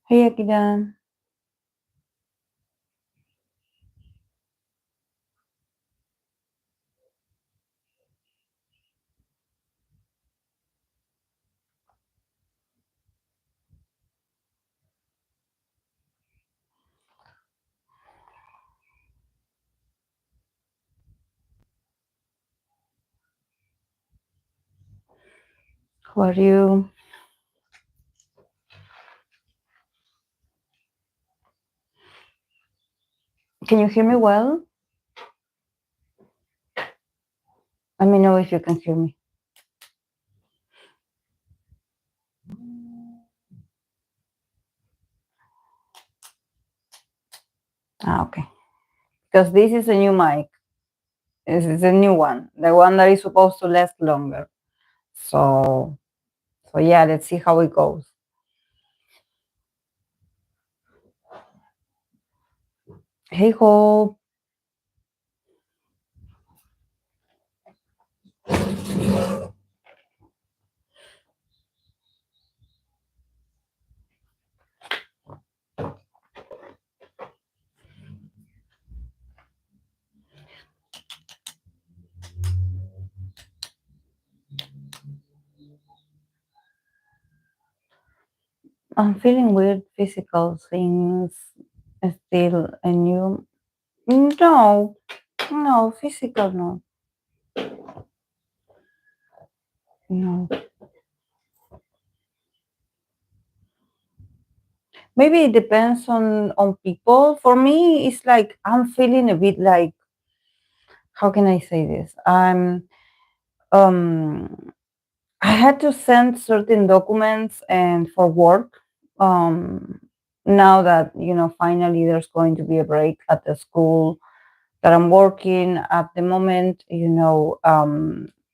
Hey, Akida. How are you? Can you hear me well? Let me know if you can hear me. Okay. Because this is a new mic. This is a new one. The one that is supposed to last longer. So, so yeah, let's see how it goes. Hey, Hope. I'm feeling weird physical things still, and you? No, no, physical, no. No. Maybe it depends on people. For me, it's like I'm feeling a bit like, how can I say this? Um I had to send certain documents and for work. Um, Now that finally there's going to be a break at the school that I'm working at the moment.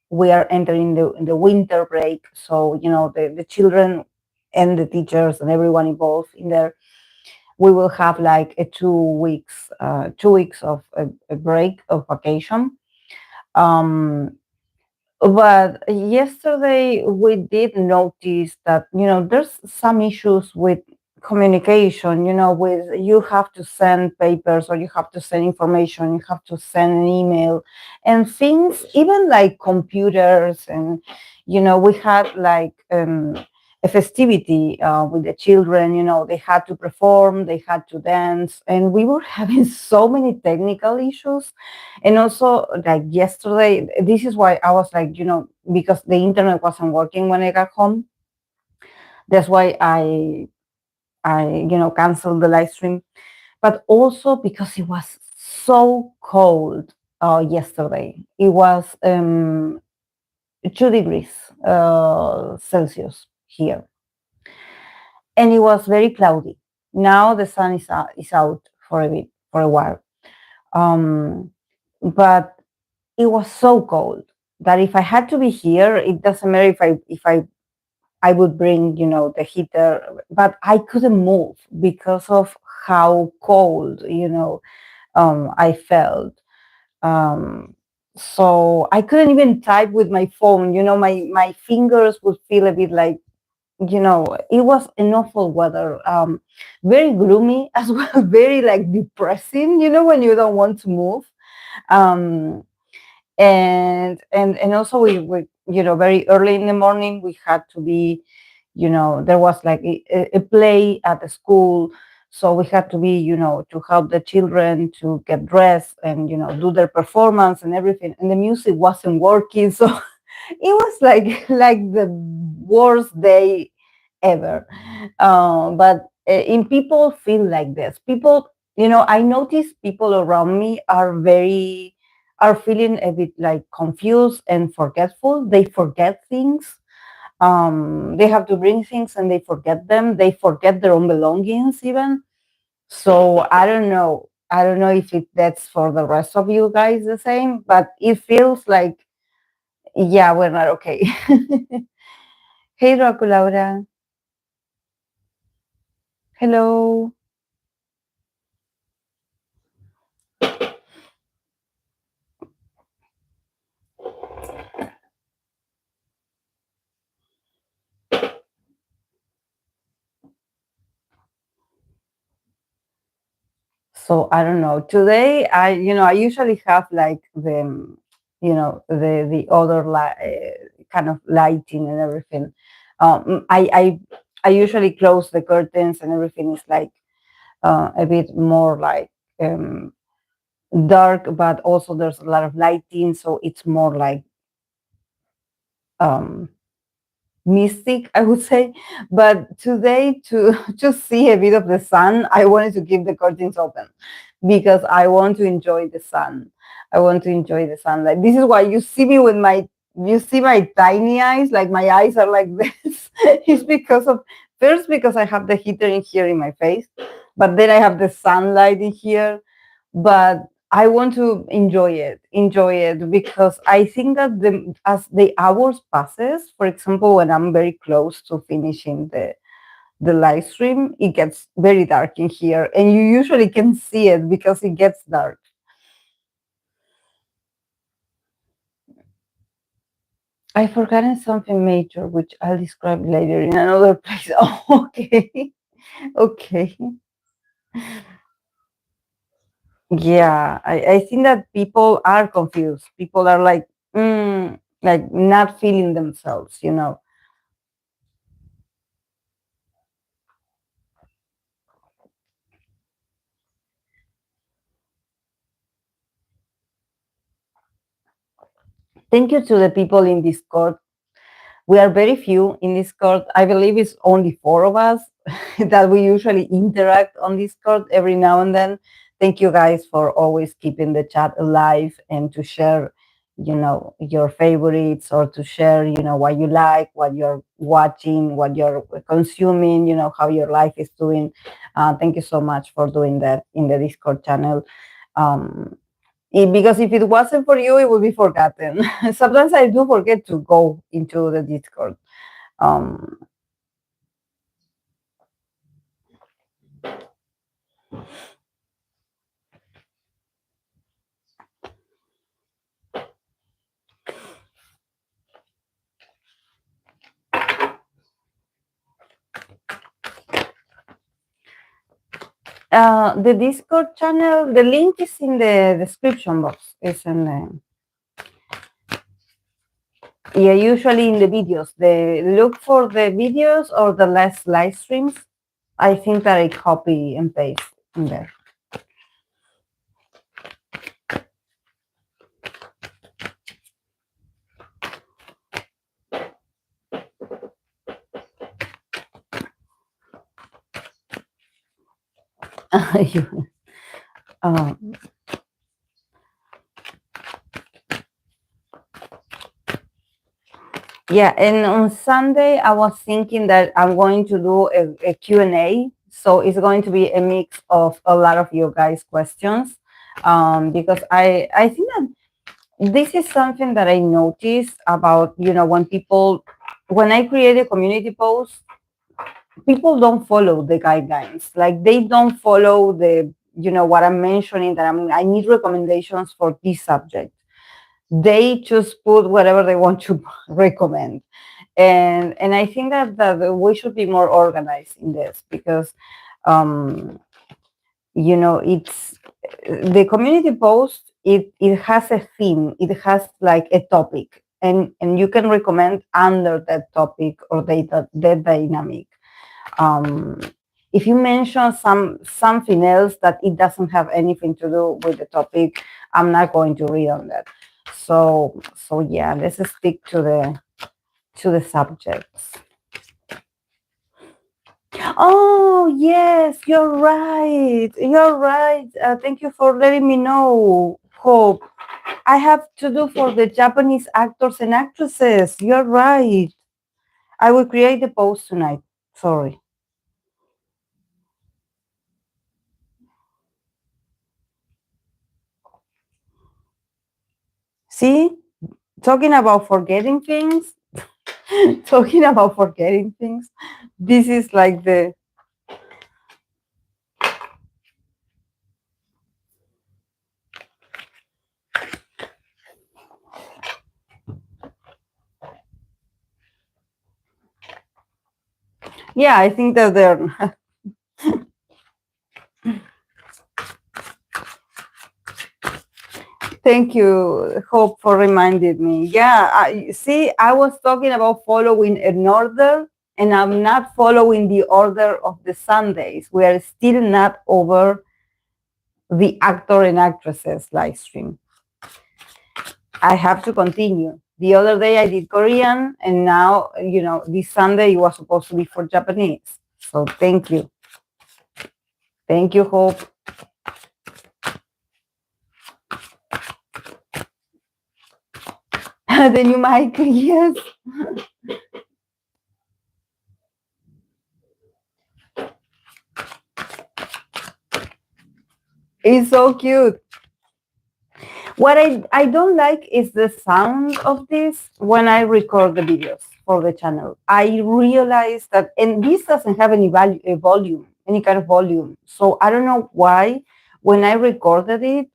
We are entering the winter break, so the children and the teachers and everyone involved in there. We will have like a 2 weeks, 2 weeks of a break of vacation. Um, but yesterday we did notice that there's some issues with communication. With you have to send papers or you have to send information, you have to send an email, and things even like computers. And we had like a festivity with the children. They had to perform, they had to dance, and we were having so many technical issues. And also, like yesterday, this is why I was like, because the internet wasn't working when I got home. That's why I canceled the live stream. But also because it was so cold yesterday. It was 2 degrees Celsius here, and it was very cloudy. Now the sun is out for a bit, for a while. Um, but it was so cold that if I had to be here, it doesn't matter if I would bring the heater, but I couldn't move because of how cold I felt. Um, so I couldn't even type with my phone. My fingers would feel a bit like it was an awful weather. Very gloomy as well, very like depressing. When you don't want to move. Um, and also we very early in the morning we had to be, there was like a play at the school, so we had to be, to help the children to get dressed and do their performance and everything, and the music wasn't working. So it was like the worst day ever. But in people feel like this, people, I notice people around me are feeling a bit like confused and forgetful. They forget things. They have to bring things and they forget them. They forget their own belongings even. So I don't know if that's for the rest of you guys the same, but it feels like, yeah, we're not okay. Hey, Laura. Hello. So I don't know. Today, I usually have like the other kind of lighting and everything. I usually close the curtains and everything is like a bit more like um, dark, but also there's a lot of lighting, so it's more like um, mystic, I would say. But today, to to see a bit of the sun, I wanted to keep the curtains open because I want to enjoy the sun. I want to enjoy the sunlight. This is why you see me with my you see my tiny eyes, like my eyes are like this. It's because of first because I have the heater in here in my face, but then I have the sunlight in here. But I want to enjoy it because I think that as the hours passes, for example, when I'm very close to finishing the live stream, it gets very dark in here, and you usually can see it because it gets dark. I forgotten something major, which I'll describe later in another place. Oh, okay, okay. Yeah, I think that people are confused. People are like not feeling themselves. Thank you to the people in Discord. We are very few in Discord. I believe it's only four of us that we usually interact on Discord every now and then. Thank you guys for always keeping the chat alive and to share, your favorites or to share, what you like, what you're watching, what you're consuming, how your life is doing. Thank you so much for doing that in the Discord channel. Um, because if it wasn't for you, it would be forgotten. Sometimes I do forget to go into the Discord. Um, the Discord channel, the link is in the description box. It's in the Yeah, usually in the videos. The look for the videos or the last live streams. I think that I copy and paste in there. um, Yeah, and on Sunday, I was thinking that I'm going to do a Q&A. So it's going to be a mix of a lot of you guys' questions because I think that this is something that I noticed about, when I create a community post, people don't follow the guidelines. Like they don't follow what I'm mentioning that I need recommendations for this subject. They just put whatever they want to recommend, and I think that we should be more organized in this because um it's the community post, it has a theme, it has like a topic, and you can recommend under that topic or the dynamic. um if you mention something else that it doesn't have anything to do with the topic, I'm not going to read on that. So yeah, let's stick to the subjects. Oh, yes, you're right. You're right. Thank you for letting me know, Hope. I have to do for the Japanese actors and actresses. You're right. I will create the post tonight. Sorry. See, talking about forgetting things, talking about forgetting things. This is like yeah, I think that they're Thank you, Hope, for reminding me. Yeah, see, I was talking about following an order, and I'm not following the order of the Sundays. We are still not over the actor and actresses live stream. I have to continue. The other day I did Korean, and now, this Sunday it was supposed to be for Japanese. So thank you. Thank you, Hope. The new mic, yes. It's so cute. What I don't like is the sound of this when I record the videos for the channel. I realize that, and this doesn't have any volume, any kind of volume. So I don't know why when I recorded it,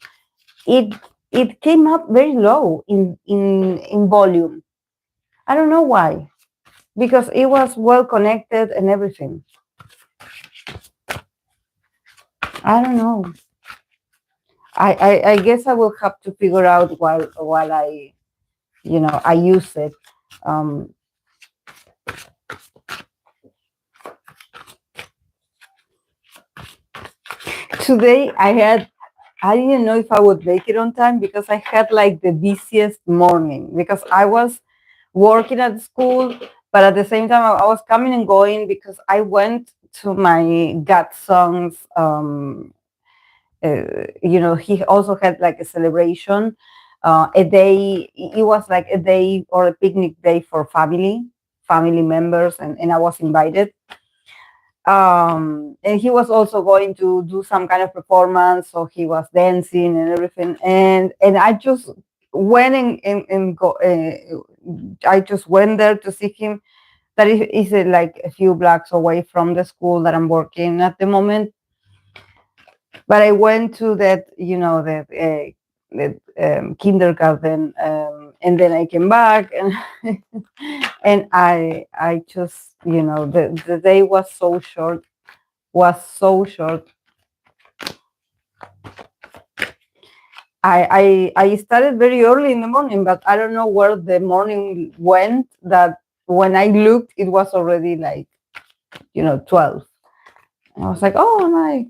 it it came up very low in volume. I don't know why, because it was well connected and everything. I don't know. I guess I will have to figure out while I use it. Um, Today I didn't know if I would make it on time because I had like the busiest morning because I was working at school, but at the same time I was coming and going because I went to my godson's. He also had like a celebration, a day. It was like a day or a picnic day for family members, and I was invited. And he was also going to do some kind of performance, so he was dancing and everything, and I just went and go I just went there to see him. That is like a few blocks away from the school that I'm working at the moment, but I went to that, the kindergarten, and then I came back, and and I just, the day was so short, was so short. I started very early in the morning, but I don't know where the morning went. That when I looked, it was already like 12. I was like, oh my.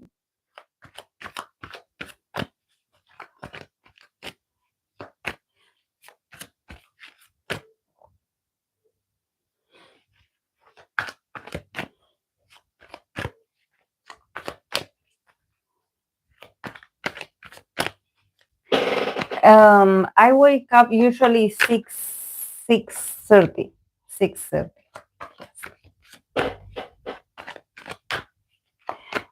I wake up usually 6:30. 6:30.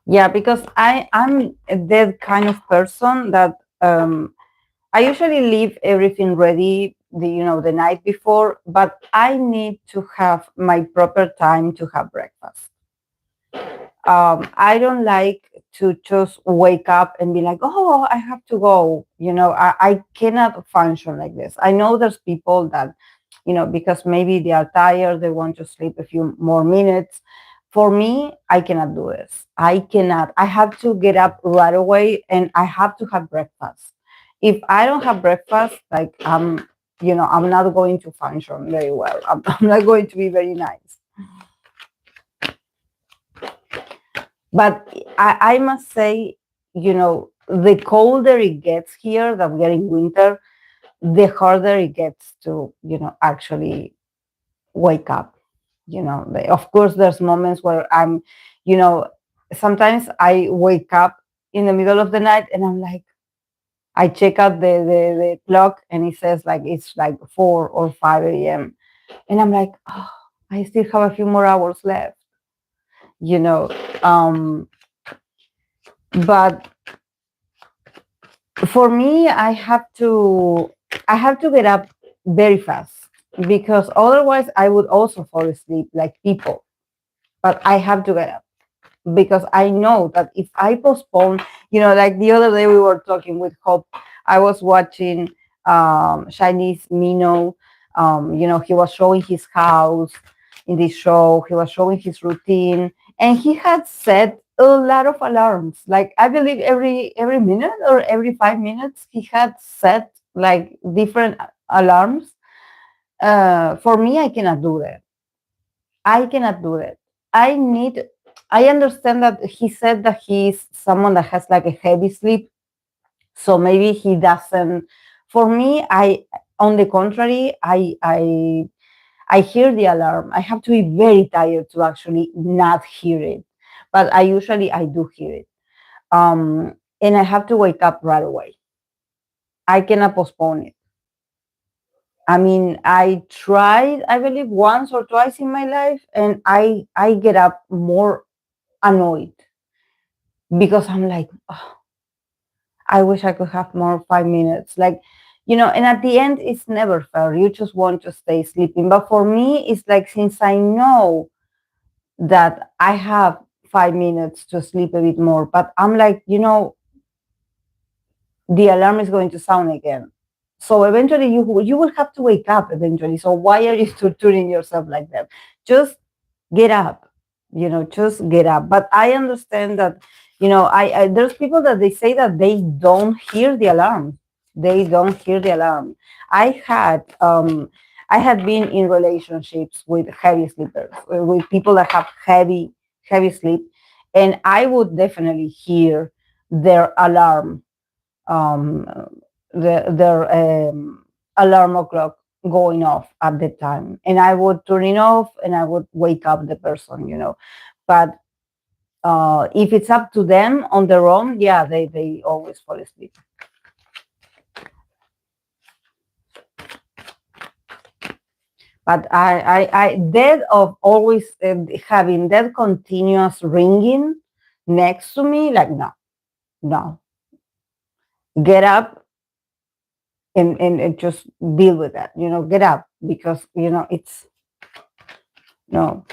Yeah, because I'm that kind of person that I usually leave everything ready the night before, but I need to have my proper time to have breakfast. I don't like to just wake up and be like, oh, I have to go. I cannot function like this. I know there's people that, because maybe they are tired, they want to sleep a few more minutes. For me, I cannot do this. I cannot. I have to get up right away and I have to have breakfast. If I don't have breakfast, like I'm not going to function very well. I'm not going to be very nice. But I must say, the colder it gets here, that we're in winter, the harder it gets to, actually wake up. Of course, there's moments where sometimes I wake up in the middle of the night and I'm like, I check out the clock and it says like it's like 4 or 5 a.m. And I'm like, oh, I still have a few more hours left. you know um but for me, I have to get up very fast, because otherwise I would also fall asleep like people. But I have to get up because I know that if I postpone, like the other day we were talking with Hope, I was watching Chinese Mino. He was showing his house in this show. He was showing his routine, and he had said a lot of alarms. Like I believe every minute or every 5 minutes, he had set like different alarms. For me, I cannot do that. I cannot do that. I need. I understand that he said that he's someone that has like a heavy sleep, so maybe he doesn't. For me, on the contrary, I hear the alarm. I have to be very tired to actually not hear it, but I do hear it. And I have to wake up right away. I cannot postpone it. I mean, I tried, I believe, once or twice in my life, and I get up more annoyed because I'm like, "Oh, I wish I could have more 5 minutes." Like, and at the end, it's never fair. You just want to stay sleeping. But for me, it's like since I know that I have 5 minutes to sleep a bit more, but I'm like, the alarm is going to sound again. So eventually you will have to wake up eventually. So why are you torturing yourself like that? Just get up, just get up. But I understand that, I there's people that they say that they don't hear the alarm. They don't hear the alarm. I had I had been in relationships with heavy sleepers, with people that have heavy sleep, and I would definitely hear their alarm, um, their alarm clock going off at the time, and I would turn it off and I would wake up the person. But if it's up to them on their own, yeah, they always fall asleep. But I dead of always having that continuous ringing next to me, like no, no, get up and just deal with that. Get up because it's no.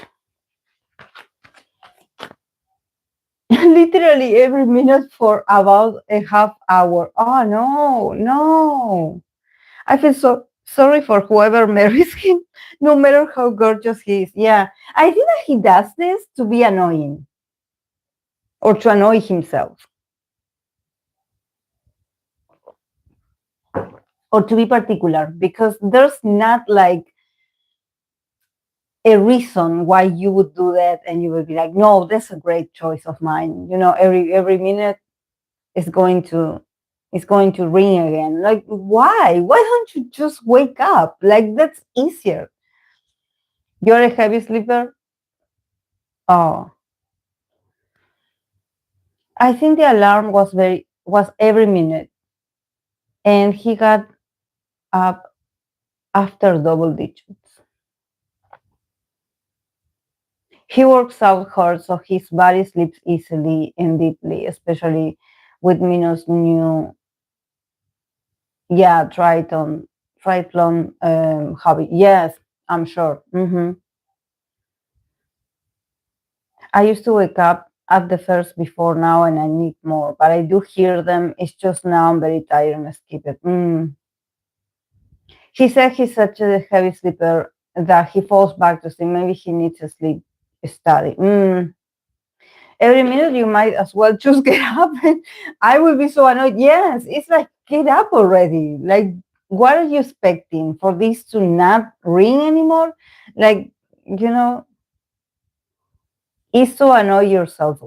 Literally every minute for about a half hour. Oh no, no. I feel so sorry for whoever marries him, no matter how gorgeous he is. Yeah. I think that he does this to be annoying or to annoy himself or to be particular because there's not like a reason why you would do that and you would be like, no, that's a great choice of mine. Every minute is going to ring again. Like, why don't you just wake up? Like, that's easier. You're a heavy sleeper. Oh, I think the alarm was every minute, and he got up after double digits. He works out hard, so his body sleeps easily and deeply, especially with Minos new, yeah, triathlon hobby. Yes, I'm sure. I used to wake up at the first before now, and I need more, but I do hear them. It's just now I'm very tired and I skip it. He said he's such a heavy sleeper that he falls back to sleep. Maybe he needs a sleep study. Every minute you might as well just get up. I will be so annoyed. Yes, it's like get up already. Like, what are you expecting for this to not ring anymore? Like, you know, is to annoy yourself.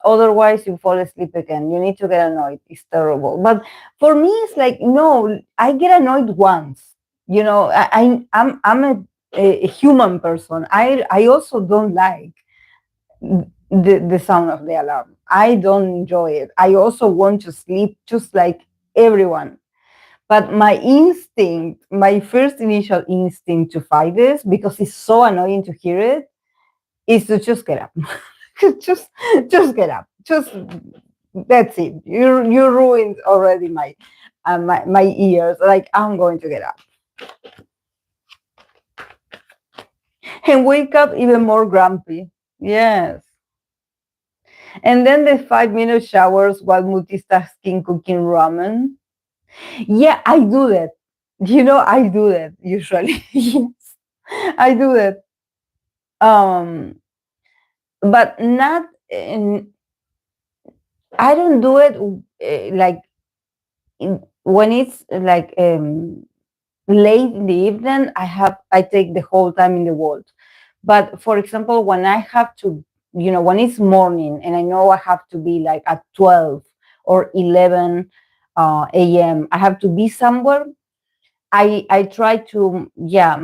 Otherwise, you fall asleep again. You need to get annoyed. It's terrible. But for me, it's like no. I get annoyed once. I'm a human person. I also don't like the sound of the alarm. I don't enjoy it. I also want to sleep just like everyone. But my instinct, my first initial instinct to fight this, because it's so annoying to hear it, is to just get up. just just get up. Just that's it. You ruined already my ears. Like I'm going to get up and wake up even more grumpy. Yes. And then the 5 minute showers while multitasking cooking ramen. Yeah, I do that. I do that usually. Yes, I do that. But not and I don't do it like when it's like late in the evening. I take the whole time in the world. But for example, when I have to, when it's morning and I know I have to be like at 12 or 11 a.m., I have to be somewhere. I try to, yeah.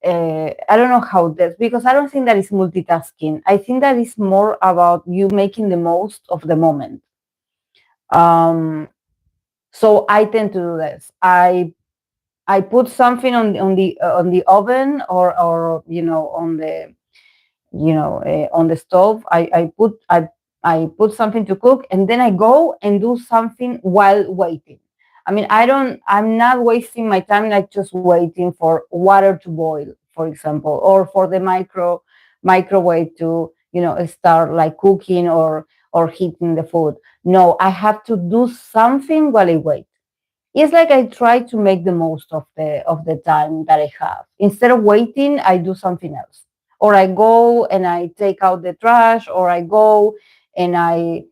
I don't know how that's because I don't think that is multitasking. I think that is more about you making the most of the moment. Um, so I tend to do this. I put something on the oven or on the stove. I put something to cook, and then I go and do something while waiting. I mean, I'm not wasting my time like just waiting for water to boil, for example, or for the microwave to start like cooking or heating the food. No, I have to do something while I wait. It's like I try to make the most of the time that I have. Instead of waiting, I do something else. Or I go and I take out the trash, or I go and I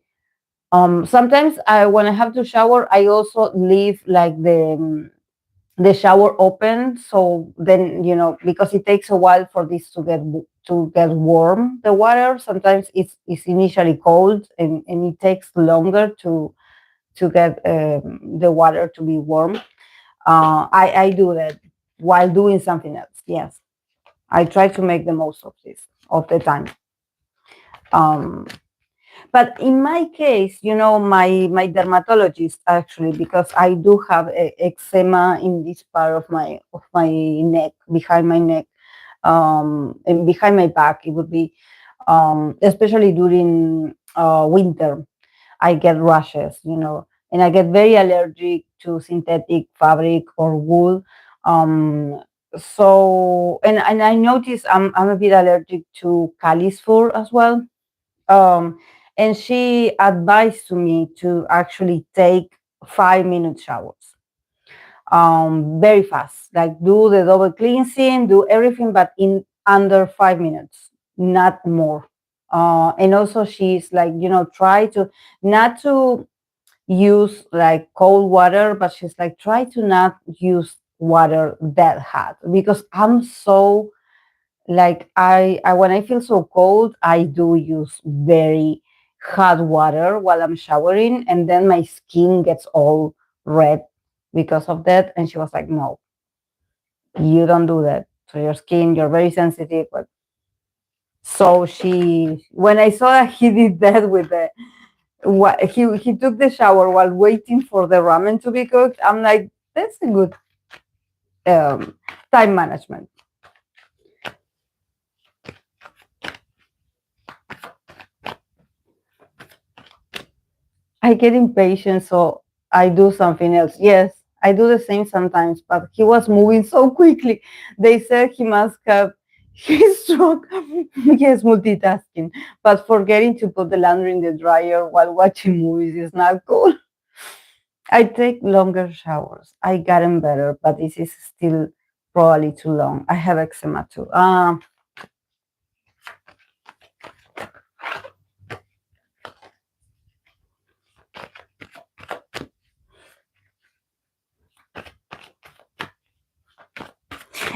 sometimes I when I have to shower, I also leave like the shower open. So then, because it takes a while for this to get warm, the water. Sometimes it's initially cold, and it takes longer to get the water to be warm. I do that while doing something else. Yes, I try to make the most of this of the time. Um, but in my case, my dermatologist actually, because I do have eczema in this part of my neck, behind my neck, and behind my back. It would be especially during winter. I get rashes, and I get very allergic to synthetic fabric or wool. Um, and I notice I'm a bit allergic to Cali's fur as well. Um, and she advised to me to actually take 5 minute showers, very fast, like do the double cleansing, do everything, but in under 5 minutes, not more. And also she's like, try to not to use like cold water, but she's like, try to not use water that hot because I'm so like I when I feel so cold, I do use very hot water while I'm showering, and then my skin gets all red because of that. And she was like, no, you don't do that to your skin. You're very sensitive. But so when I saw that he did that with the what he took the shower while waiting for the ramen to be cooked. I'm like, that's a good um, time management. I get impatient, so I do something else. Yes, I do the same sometimes, but he was moving so quickly. They said he must have his stroke. Yes, multitasking, but forgetting to put the laundry in the dryer while watching movies is not cool. I take longer showers. I gotten better, but this is still probably too long. I have eczema too.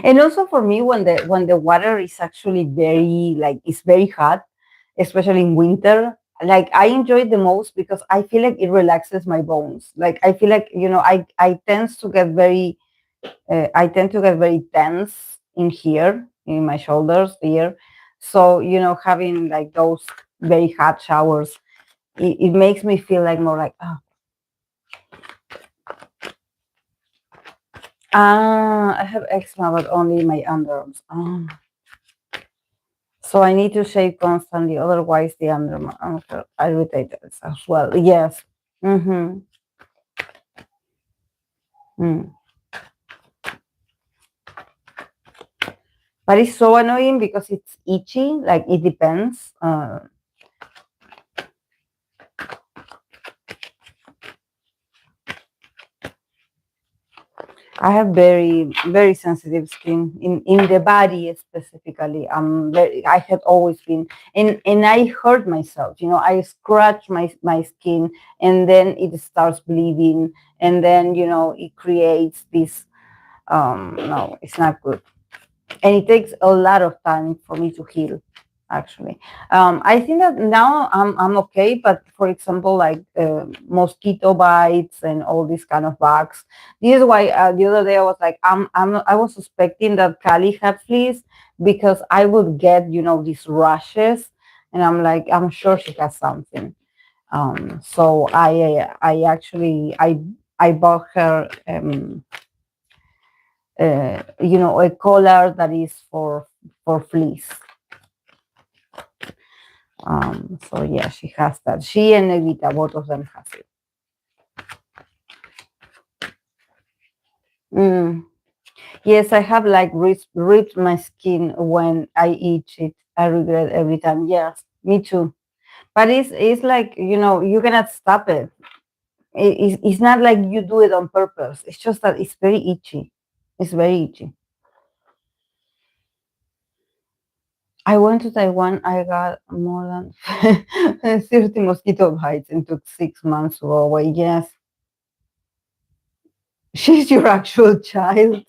And also for me, when the water is actually very like it's very hot, especially in winter, like I enjoy it the most because I feel like it relaxes my bones. Like I feel like I tend to get very tense in here in my shoulders here. So having like those very hot showers, it makes me feel like more like I have eczema, but only in my underarms. So I need to shave constantly, otherwise the underarms are irritated as well. Yes. Mm-hmm. Mm. But it's so annoying because it's itchy. Like it depends. I have very sensitive skin in the body specifically. I had always been, and I hurt myself. I scratch my skin, and then it starts bleeding, and then it creates this. No, it's not good, and it takes a lot of time for me to heal. Actually, I think that now I'm okay. But for example, like mosquito bites and all these kind of bugs. This is why the other day I was like, I was suspecting that Kali had fleas because I would get these rashes, and I'm like, I'm sure she has something. So I actually I bought her a collar that is for fleas. So yeah, she has that. She and Evita, both of them has it. Mm. Yes, I have like ripped my skin when I eat it. I regret every time. Yes, me too. But it's like you cannot stop it. It's not like you do it on purpose. It's just that it's very itchy. It's very itchy. I went to Taiwan. I got more than 30 mosquito bites and took 6 months to go away. Yes, she's your actual child.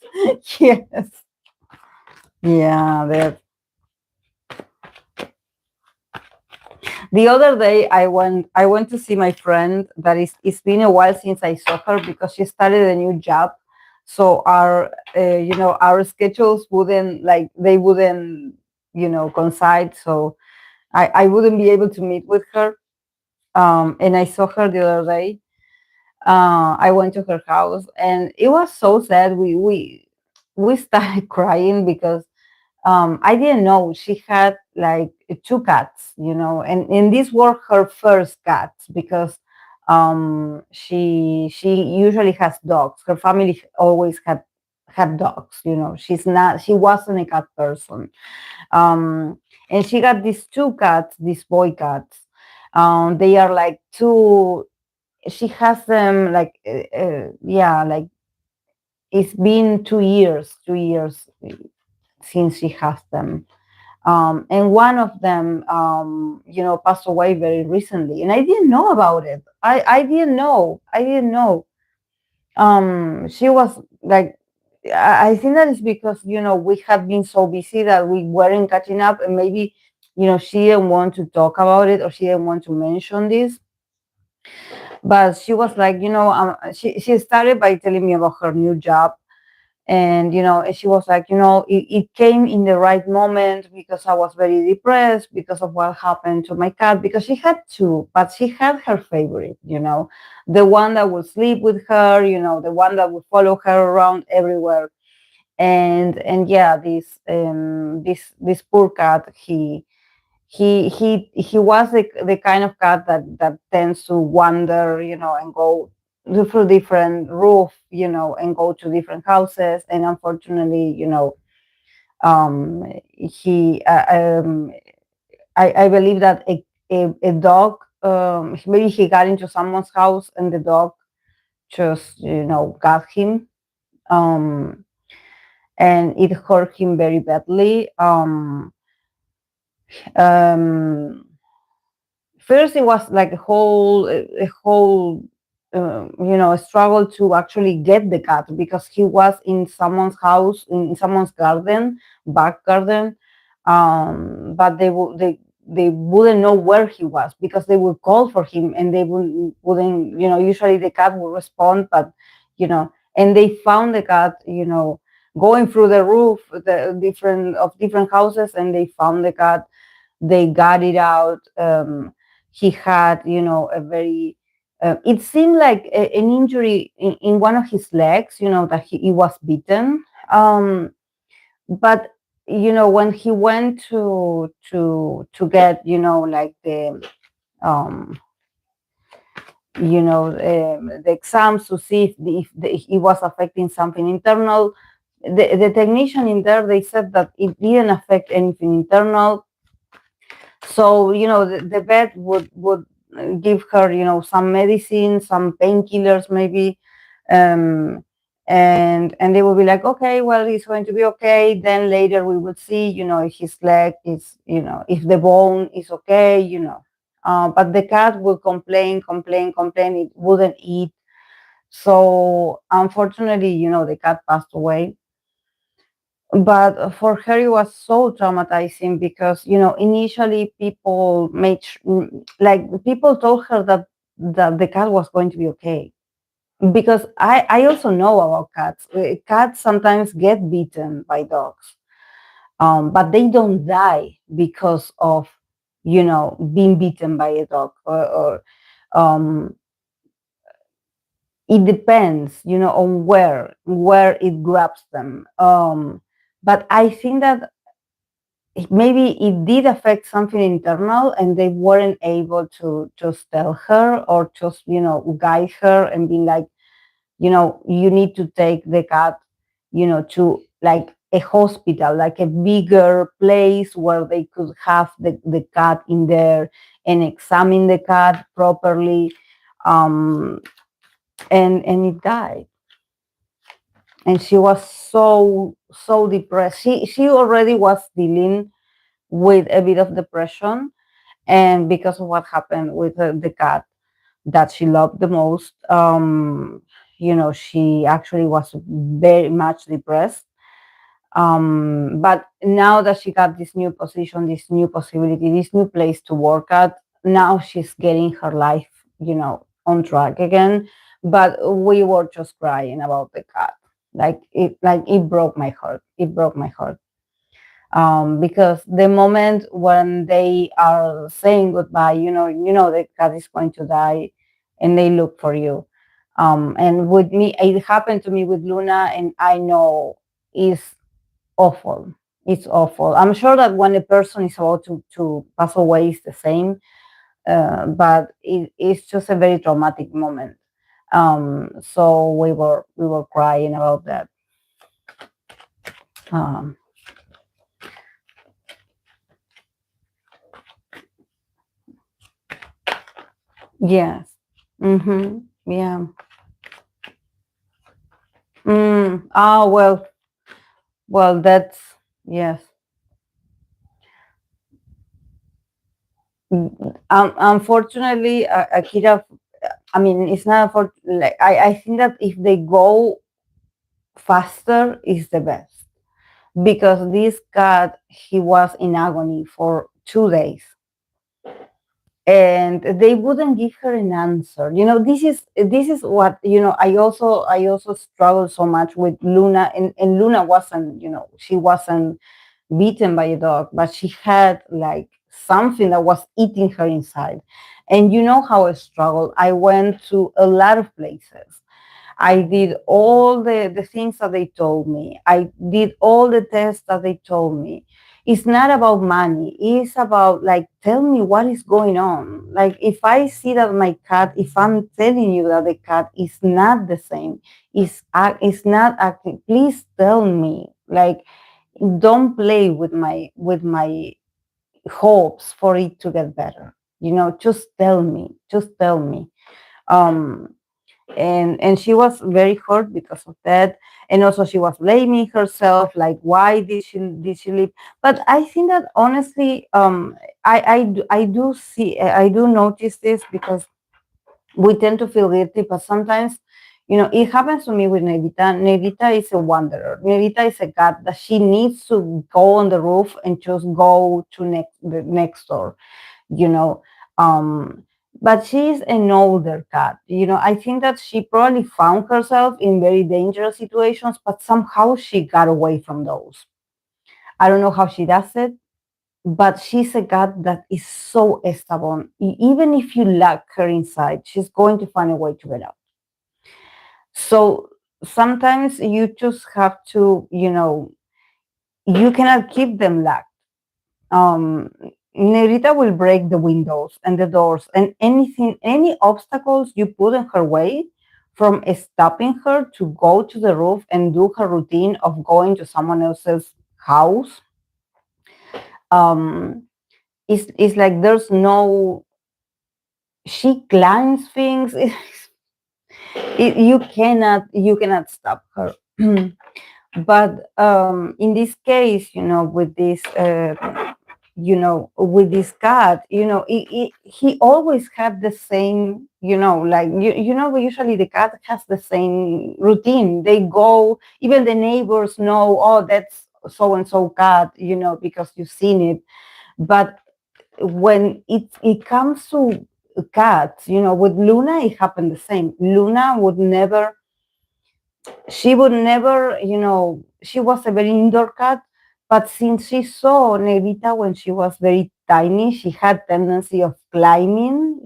Yes. Yeah, the other day I went to see my friend that is it's been a while since I saw her because she started a new job. So our schedules wouldn't like they wouldn't coincide. So I wouldn't be able to meet with her. And I saw her the other day. I went to her house and it was so sad. We started crying because I didn't know she had like two cats, and these were her first cats because she usually has dogs. Her family always had dogs, she wasn't a cat person. And she got these two cats, these boy cats. They are like two. She has them like yeah, like it's been 2 years, 2 years since she has them. And one of them, passed away very recently, and I didn't know about it. I didn't know. I didn't know. She was like, I think that is because we had been so busy that we weren't catching up, and maybe she didn't want to talk about it or she didn't want to mention this. But she was like, she started by telling me about her new job, and she was like, it came in the right moment because I was very depressed because of what happened to my cat, because she had two, but she had her favorite, the one that would sleep with her, the one that would follow her around everywhere. And yeah, this poor cat, he was the kind of cat that tends to wander, and go through different roof, and go to different houses. And unfortunately, he I believe that a dog, maybe he got into someone's house and the dog just got him, um, and it hurt him very badly. Um, First it was like a whole struggle to actually get the cat because he was in someone's house, in someone's back garden. But they wouldn't know where he was because they would call for him and they wouldn't usually the cat would respond, but and they found the cat going through the roof, the different houses, and they found the cat. They got it out. He had, a very, it seemed like an injury in one of his legs, that he was bitten. But, when he went to get, like um, the exams to see if it was affecting something internal, the technician in there, they said that it didn't affect anything internal. So the vet would give her some medicine, some painkillers maybe, um, and they will be like, okay, well, he's going to be okay. Then later we will see, if his leg is, if the bone is okay, but the cat will complain, complain, complain. It wouldn't eat. So unfortunately, the cat passed away. But for her, it was so traumatizing because, initially people like people told her that the cat was going to be okay, because I also know about cats. Cats sometimes get bitten by dogs, but they don't die because of, being bitten by a dog, or um, it depends, on where it grabs them. But I think that maybe it did affect something internal, and they weren't able to just tell her, or just, guide her and be like, you need to take the cat, to like a hospital, like a bigger place where they could have the cat in there and examine the cat properly. Um, and it died. And she was so depressed. She already was dealing with a bit of depression, and because of what happened with the cat that she loved the most, she actually was very much depressed. But now that she got this new position, this new possibility, this new place to work at, now she's getting her life, on track again. But we were just crying about the cat. It broke my heart. It broke my heart. Because the moment when they are saying goodbye, the cat is going to die, and they look for you. And with me, it happened to me with Luna, and I know it's awful. It's awful. I'm sure that when a person is about to pass away, it's the same, but it's just a very traumatic moment. So we were crying about that. Um, yes. Mm-hmm. Yeah. Well, that's, yes. Unfortunately, Akira. I mean, it's not for like I think that if they go faster, is the best, because this cat, he was in agony for 2 days, and they wouldn't give her an answer. This is what, I also struggle so much with Luna, and Luna wasn't, she wasn't bitten by a dog, but she had like something that was eating her inside. And you know how I struggle. I went to a lot of places. I did all the things that they told me. I did all the tests that they told me. It's not about money. It's about, like, tell me what is going on. Like, if I see that my cat, if I'm telling you that the cat is not the same, is not acting, please tell me. Like, don't play with my hopes for it to get better. Just tell me. Just tell me. Um, and she was very hurt because of that, and also she was blaming herself, like, why did she leave. But I think that, honestly, I do notice this, because we tend to feel guilty, but sometimes, it happens to me with Negrita is a wanderer. Negrita is a cat that she needs to go on the roof and just go to the next door, you know um but she's an older cat. I think that she probably found herself in very dangerous situations, but somehow she got away from those. I don't know how she does it, but she's a cat that is so stubborn. Even if you lock her inside, she's going to find a way to get out. So sometimes you just have to, you cannot keep them locked. um, Negrita will break the windows and the doors and anything, any obstacles you put in her way, from stopping her to go to the roof and do her routine of going to someone else's house. Um, it's like there's no, she climbs things. You cannot stop her. But in this case, with this cat, he always had the same, like usually the cat has the same routine. They go, even the neighbors know, oh, that's so and so cat, because you've seen it. But when it comes to cats, with Luna, it happened the same. Luna would never, she was a very indoor cat, but since she saw Negrita when she was very tiny, she had tendency of climbing,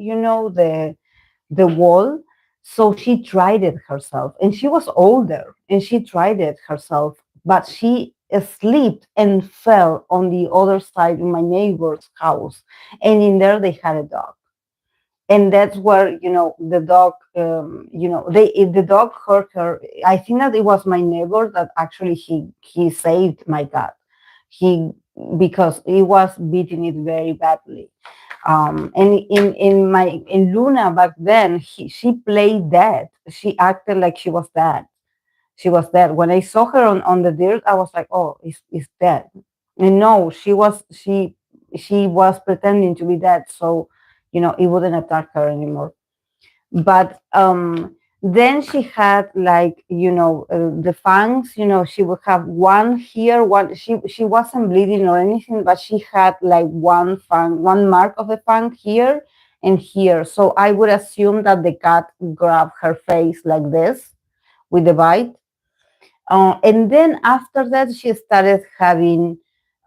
the wall. So she tried it herself, and she was older, and she tried it herself, but she slipped and fell on the other side in my neighbor's house, and in there they had a dog. And that's where the dog the dog hurt her. I think that it was my neighbor that actually he saved my cat. He Because he was beating it very badly. And in Luna back then, she played dead. She acted like she was dead. When I saw her on the dirt, I was like, oh, it's dead. And no, she was pretending to be dead, so it wouldn't attack her anymore. But then she had, like, the fangs. She would have one here, one. She wasn't bleeding or anything, but she had like one mark of a fang here and here. So I would assume that the cat grabbed her face like this with the bite. And then after that, she started having,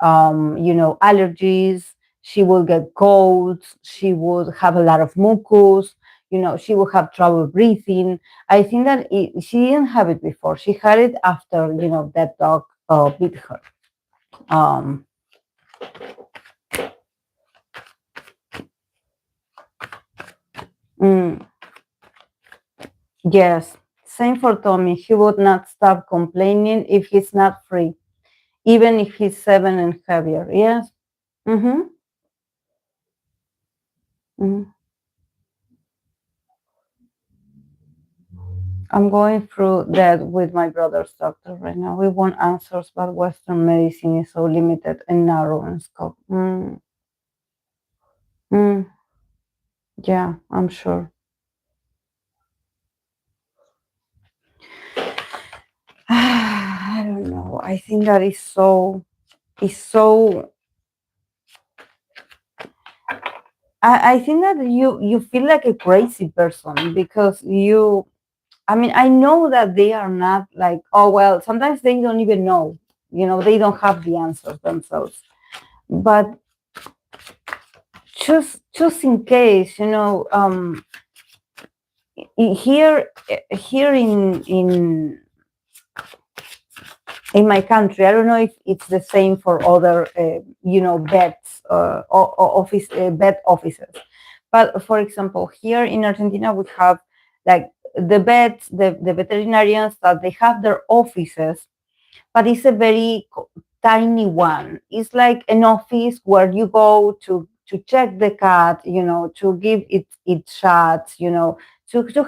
allergies. She would get colds. She would have a lot of mucus. She would have trouble breathing. I think that she didn't have it before. She had it after, that dog bit her. Um, mm, yes, same for Tommy. He would not stop complaining if he's not free, even if he's 7 and heavier. Yes. Mm-hmm. Mm-hmm. I'm going through that with my brother's doctor right now. We want answers, but Western medicine is so limited and narrow in scope. Mm, yeah, I'm sure. I don't know. I think that is so. Is so. I think that you feel like a crazy person because you. I mean, I know that they are not like, oh well. Sometimes they don't even know. They don't have the answers themselves. But just in case, here in my country, I don't know if it's the same for other beds, office bed offices. But for example, here in Argentina, we have like the beds, the veterinarians, that they have their offices, but it's a very tiny one. It's like an office where you go to check the cat, to give it shots, to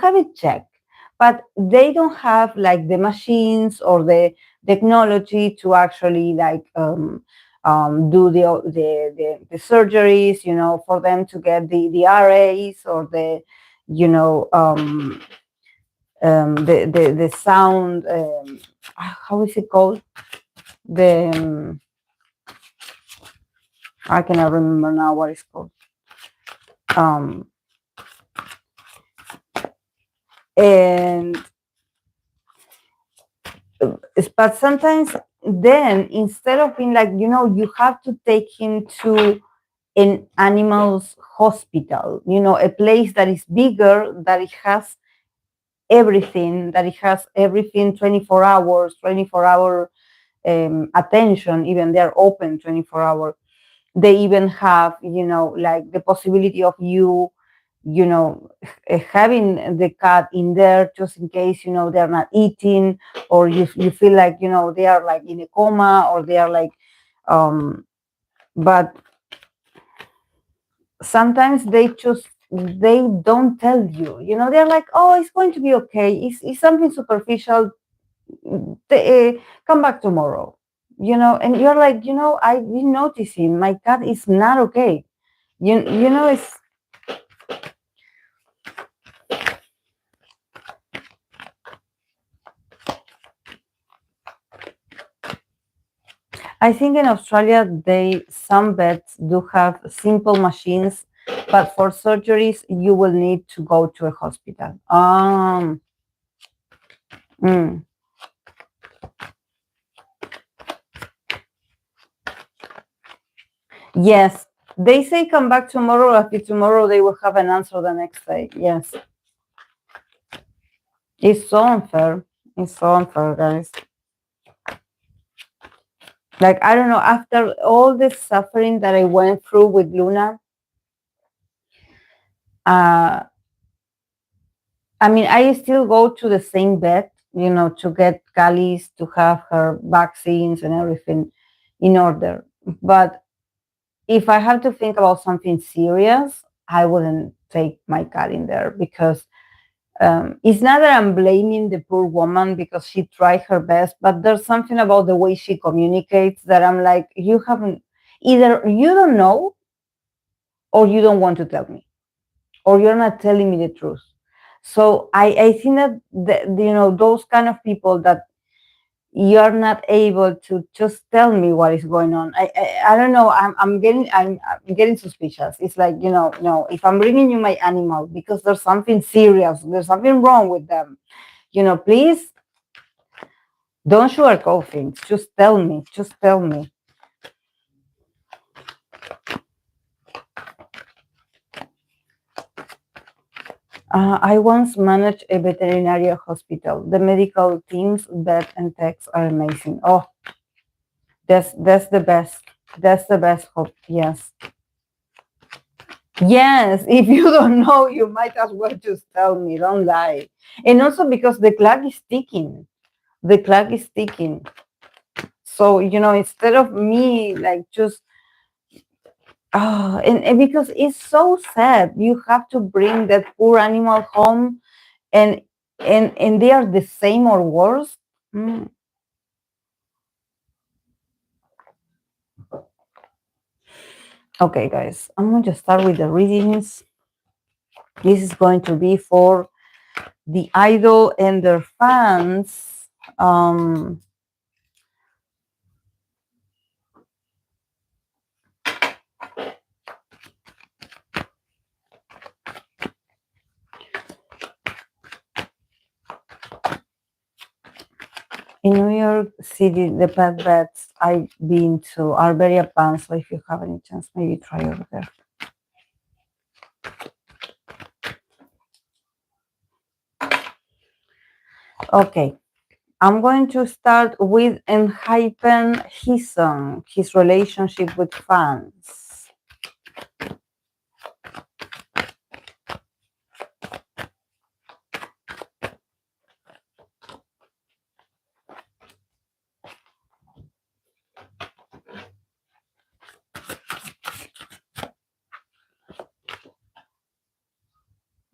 have it checked. But they don't have like the machines or the technology to actually like do the surgeries, for them to get the RAs or the you know the sound, how is it called, the I cannot remember now what it's called. Um, and but sometimes then, instead of being like, you have to take him to an animal's hospital, a place that is bigger, that it has everything 24 hours, 24-hour attention. Even they're open 24 hours. They even have, like the possibility of having the cat in there just in case, they're not eating, or you feel like, they are like in a coma, or they are like, but sometimes they just they don't tell you. They're like, oh, it's going to be okay. It's something superficial. Come back tomorrow. And you're like, I've been noticing my cat is not okay. It's. I think in Australia, some vets do have simple machines, but for surgeries, you will need to go to a hospital. Mm. Yes, they say come back tomorrow. After tomorrow, they will have an answer the next day. Yes, it's so unfair. It's so unfair, guys. Like, I don't know. After all the suffering that I went through with Luna, uh, I mean, I still go to the same vet, to get Cali's, to have her vaccines and everything in order. But if I have to think about something serious, I wouldn't take my cat in there because it's not that I'm blaming the poor woman because she tried her best, but there's something about the way she communicates that I'm like, you haven't, either you don't know or you don't want to tell me, or you're not telling me the truth. So I think that those kind of people that you're not able to just tell me what is going on. I don't know. I'm getting suspicious. It's like, no. If I'm bringing you my animal because there's something serious, there's something wrong with them. Please don't sugarcoat things. Just tell me. Just tell me. I once managed a veterinary hospital. The medical teams, vet, and techs are amazing. Oh, that's the best. That's the best hope. Yes. Yes. If you don't know, you might as well just tell me. Don't lie. And also because the clock is ticking. The clock is ticking. So, instead of me like just and because it's so sad, you have to bring that poor animal home and and they are the same or worse. Mm. Okay, guys, I'm going to start with the readings. This is going to be for the idol and their fans. In New York City, the pet vets I've been to are very advanced. So if you have any chance, maybe try over there. Okay, I'm going to start with Enhypen Heesung, his relationship with fans.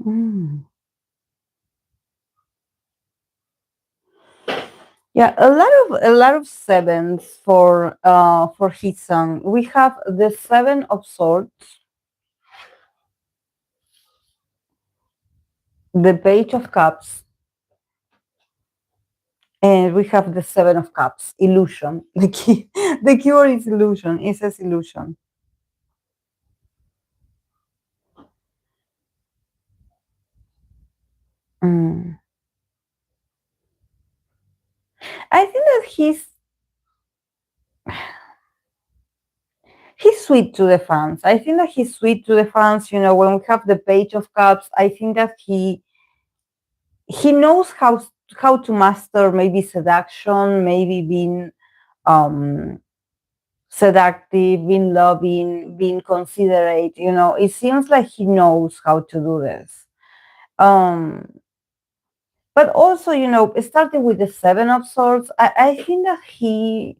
Mm. Yeah, a lot of sevens for Heesung. We have the Seven of Swords, the Page of Cups, and we have the Seven of Cups, illusion. The keyword is illusion. It says illusion. Mm. I think that he's sweet to the fans. I think that he's sweet to the fans. When we have the Page of Cups, I think that he knows how to master maybe seduction, maybe being um seductive, being loving, being considerate. It seems like he knows how to do this. But also, starting with the Seven of Swords, I think that he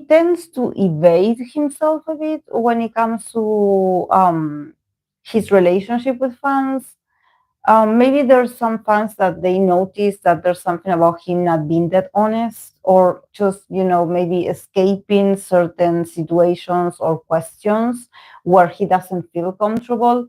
tends to evade himself a bit when it comes to his relationship with fans. Maybe there's some fans that they notice that there's something about him not being that honest, or just, maybe escaping certain situations or questions where he doesn't feel comfortable.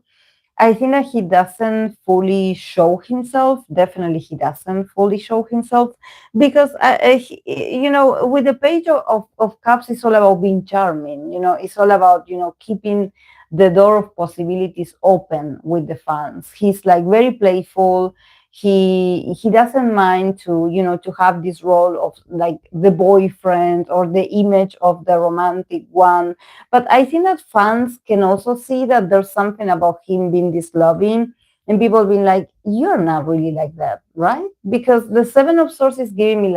I think that he doesn't fully show himself. Definitely, he doesn't fully show himself because, with the page of Cups, it's all about being charming. It's all about, keeping the door of possibilities open with the fans. He's like very playful. He doesn't mind to, to have this role of like the boyfriend or the image of the romantic one, but I think that fans can also see that there's something about him being this loving, and people being like, "You're not really like that, right?" Because the Seven of Swords is giving me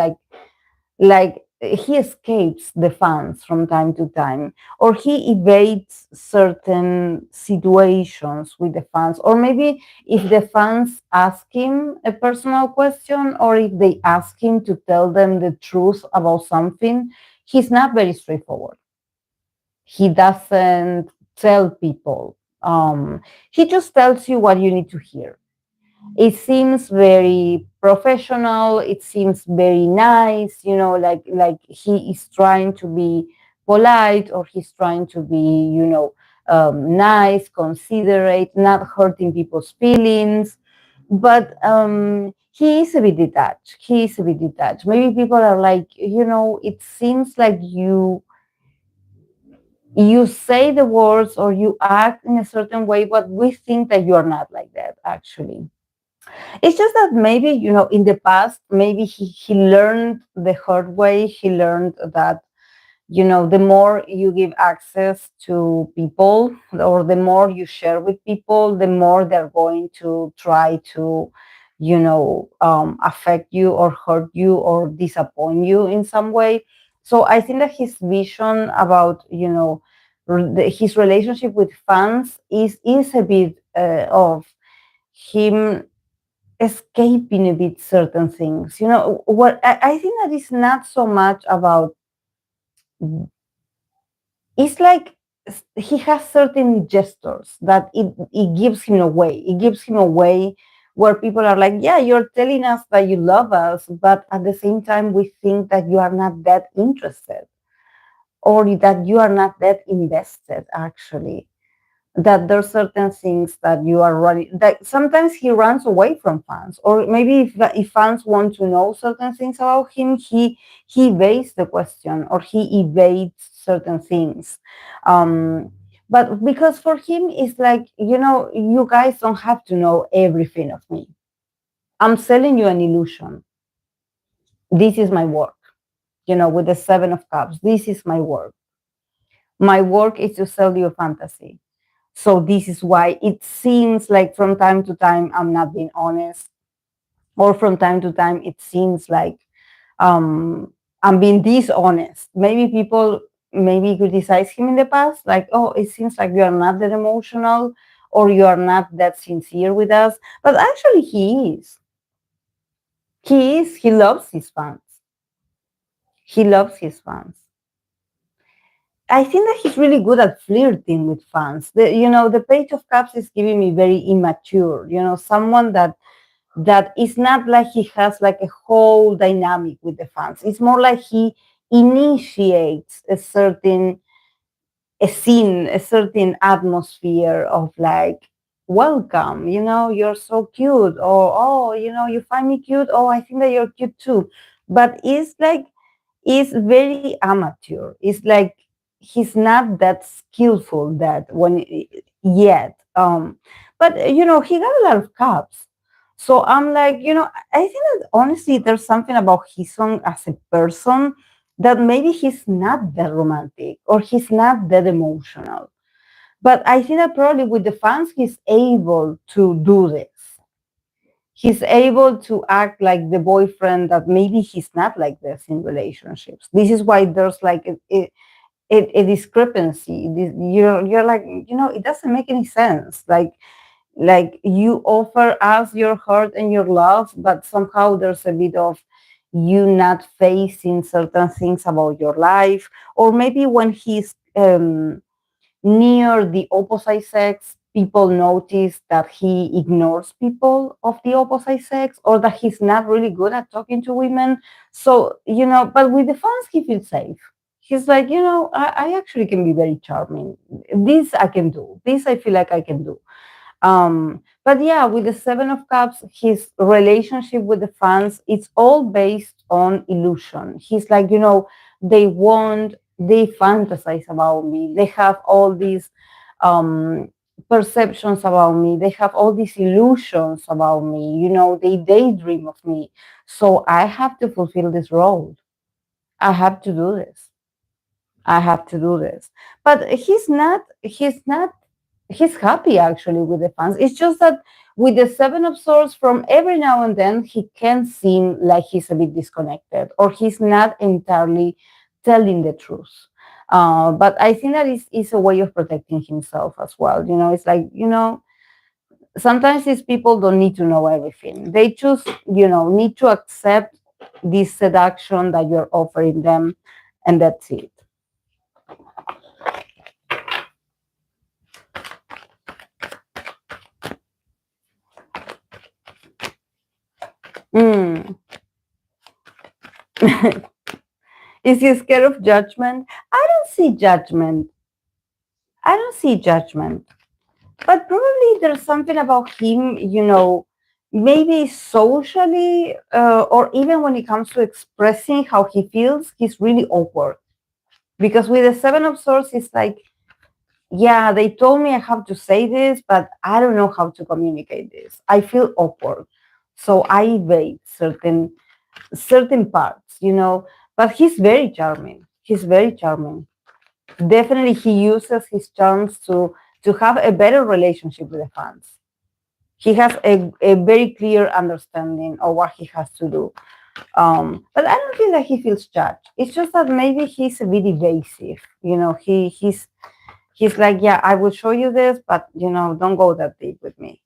like he escapes the fans from time to time, or he evades certain situations with the fans, or maybe if the fans ask him a personal question, or if they ask him to tell them the truth about something, he's not very straightforward. He doesn't tell people. He just tells you what you need to hear. It seems very professional. It seems very nice. Like he is trying to be polite, or he's trying to be, nice, considerate, not hurting people's feelings. But he is a bit detached. He is a bit detached. Maybe people are like, it seems like you say the words or you act in a certain way, but we think that you are not like that, actually. It's just that maybe, in the past, maybe he learned the hard way. He learned that, the more you give access to people, or the more you share with people, the more they're going to try to, affect you or hurt you or disappoint you in some way. So I think that his vision about, his relationship with fans is a bit of him escaping a bit certain things. What I think that is not so much about, it's like he has certain gestures that it gives him away. It gives him away where people are like, yeah, you're telling us that you love us, but at the same time, we think that you are not that interested, or that you are not that invested, actually. That there's certain things that you are running, that sometimes he runs away from fans, or maybe if fans want to know certain things about him, he evades the question, or he evades certain things. But because for him it's like, you guys don't have to know everything of me. I'm selling you an illusion. This is my work. With the Seven of Cups, this is my work. My work is to sell you a fantasy. So this is why it seems like from time to time I'm not being honest, or from time to time it seems like I'm being dishonest. Maybe people maybe criticize him in the past, like, oh, it seems like you are not that emotional, or you are not that sincere with us. But actually, he is. He is. He loves his fans. He loves his fans. I think that he's really good at flirting with fans. The Page of Cups is giving me very immature. Someone that is not like he has like a whole dynamic with the fans. It's more like he initiates a scene, a certain atmosphere of like, welcome, you're so cute, or oh, you find me cute, oh, I think that you're cute too. But it's very amateur. It's like he's not that skillful that when yet. But he got a lot of cups. So I'm like, I think that honestly there's something about Heesung as a person that maybe he's not that romantic, or he's not that emotional. But I think that probably with the fans he's able to do this. He's able to act like the boyfriend that maybe he's not like this in relationships. This is why there's like a discrepancy. You're like, it doesn't make any sense. Like you offer us your heart and your love, but somehow there's a bit of you not facing certain things about your life. Or maybe when he's near the opposite sex, people notice that he ignores people of the opposite sex, or that he's not really good at talking to women. So, but with the fans, he feels safe. He's like, I actually can be very charming. This I can do. This I feel like I can do. But yeah, with the Seven of Cups, his relationship with the fans, it's all based on illusion. He's like, they fantasize about me. They have all these um, perceptions about me. They have all these illusions about me. They daydream of me. So I have to fulfill this role. I have to do this. I have to do this. But he's happy actually with the fans. It's just that with the Seven of Swords, from every now and then, he can seem like he's a bit disconnected, or he's not entirely telling the truth. But I think that is a way of protecting himself as well. It's like, sometimes these people don't need to know everything. They just, need to accept this seduction that you're offering them, and that's it. Mm. Is he scared of judgment? I don't see judgment. I don't see judgment. But probably there's something about him, maybe socially, or even when it comes to expressing how he feels, he's really awkward. Because with the Seven of Swords, it's like, yeah, they told me I have to say this, but I don't know how to communicate this. I feel awkward. So I evade certain parts, but he's very charming. He's very charming. Definitely he uses his charms to have a better relationship with the fans. He has a very clear understanding of what he has to do. But I don't feel that he feels judged. It's just that maybe he's a bit evasive. He's like, yeah, I will show you this, but don't go that deep with me.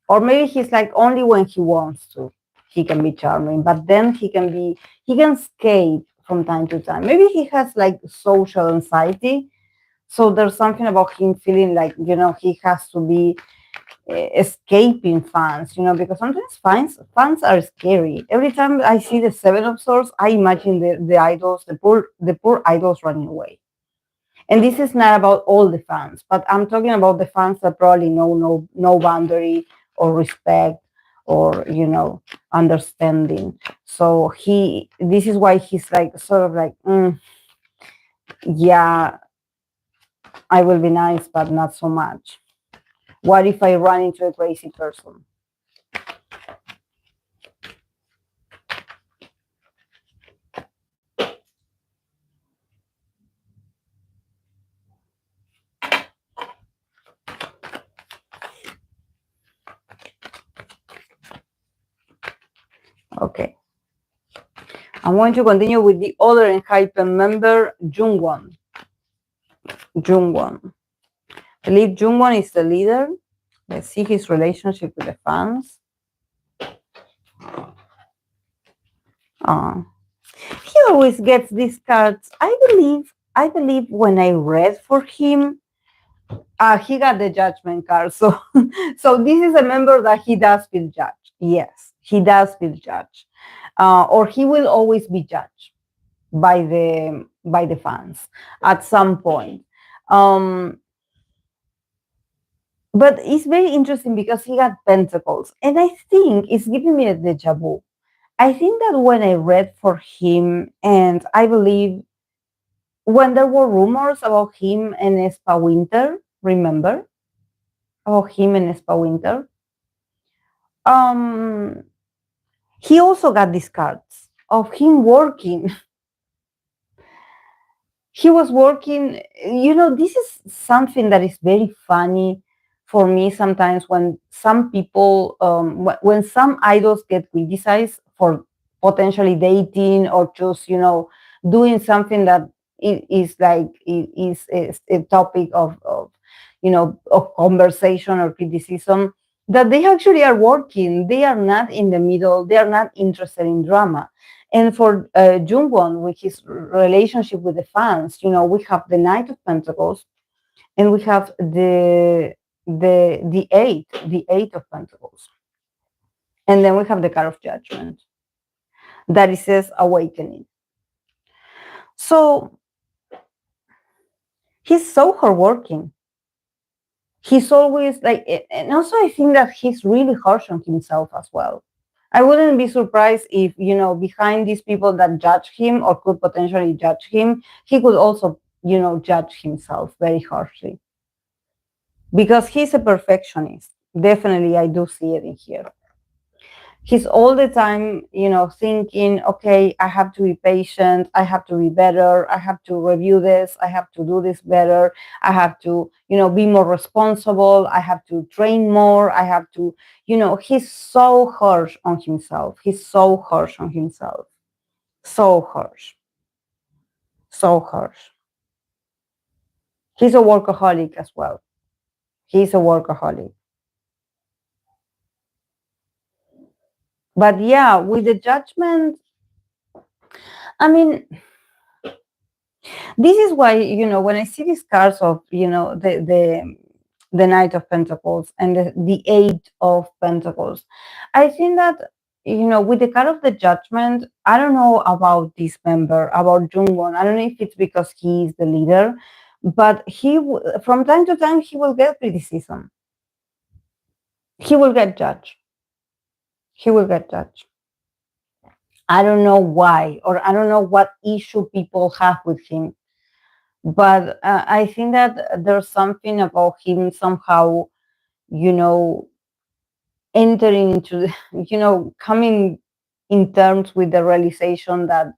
Or maybe he's like, only when he wants to, he can be charming, but then he can escape from time to time. Maybe he has like social anxiety. So there's something about him feeling like, he has to be escaping fans, because sometimes fans are scary. Every time I see the Seven of Swords, I imagine the idols, the poor idols running away. And this is not about all the fans, but I'm talking about the fans that probably know no boundary or respect or understanding. So this is why he's like sort of like, yeah, I will be nice, but not so much. What if I run into a crazy person? Okay. I'm going to continue with the other Enhypen member, Jungwon. Jungwon. I believe Jungwon is the leader. Let's see his relationship with the fans. He always gets these cards. I believe when I read for him, he got the judgment card. So this is a member that he does feel judged. Yes, he does feel judged. Or he will always be judged by the fans at some point. But it's very interesting because he got pentacles, and I think it's giving me a deja vu. I think that when I read for him, and I believe when there were rumors about him and Espa Winter, remember? About him and Espa Winter. He also got these cards of him working. He was working, this is something that is very funny for me sometimes when some people, when some idols get criticized for potentially dating or just, doing something that is like, is a topic of conversation or criticism, that they actually are working. They are not in the middle. They are not interested in drama. And for Jungwon, with his relationship with the fans, we have the Knight of Pentacles, and we have the eight of Pentacles, and then we have the card of Judgment that it says awakening. So he's so hardworking. He's always like, and also I think that he's really harsh on himself as well. I wouldn't be surprised if, behind these people that judge him or could potentially judge him, he could also, judge himself very harshly because he's a perfectionist. Definitely, I do see it in here. He's all the time, thinking, okay, I have to be patient, I have to be better, I have to review this, I have to do this better, I have to, be more responsible, I have to train more, I have to, he's so harsh on himself. He's so harsh on himself. So harsh. So harsh. He's a workaholic as well. He's a workaholic. But yeah, with the Judgment, I mean, this is why, when I see these cards of, the Knight of Pentacles and the Eight of Pentacles, I think that, with the card of the Judgment, I don't know about this member, about Jungwon. I don't know if it's because he is the leader, but from time to time, he will get criticism. He will get judged. He will get judged. I don't know why, or I don't know what issue people have with him. But I think that there's something about him somehow, you know, entering into, coming in terms with the realization that,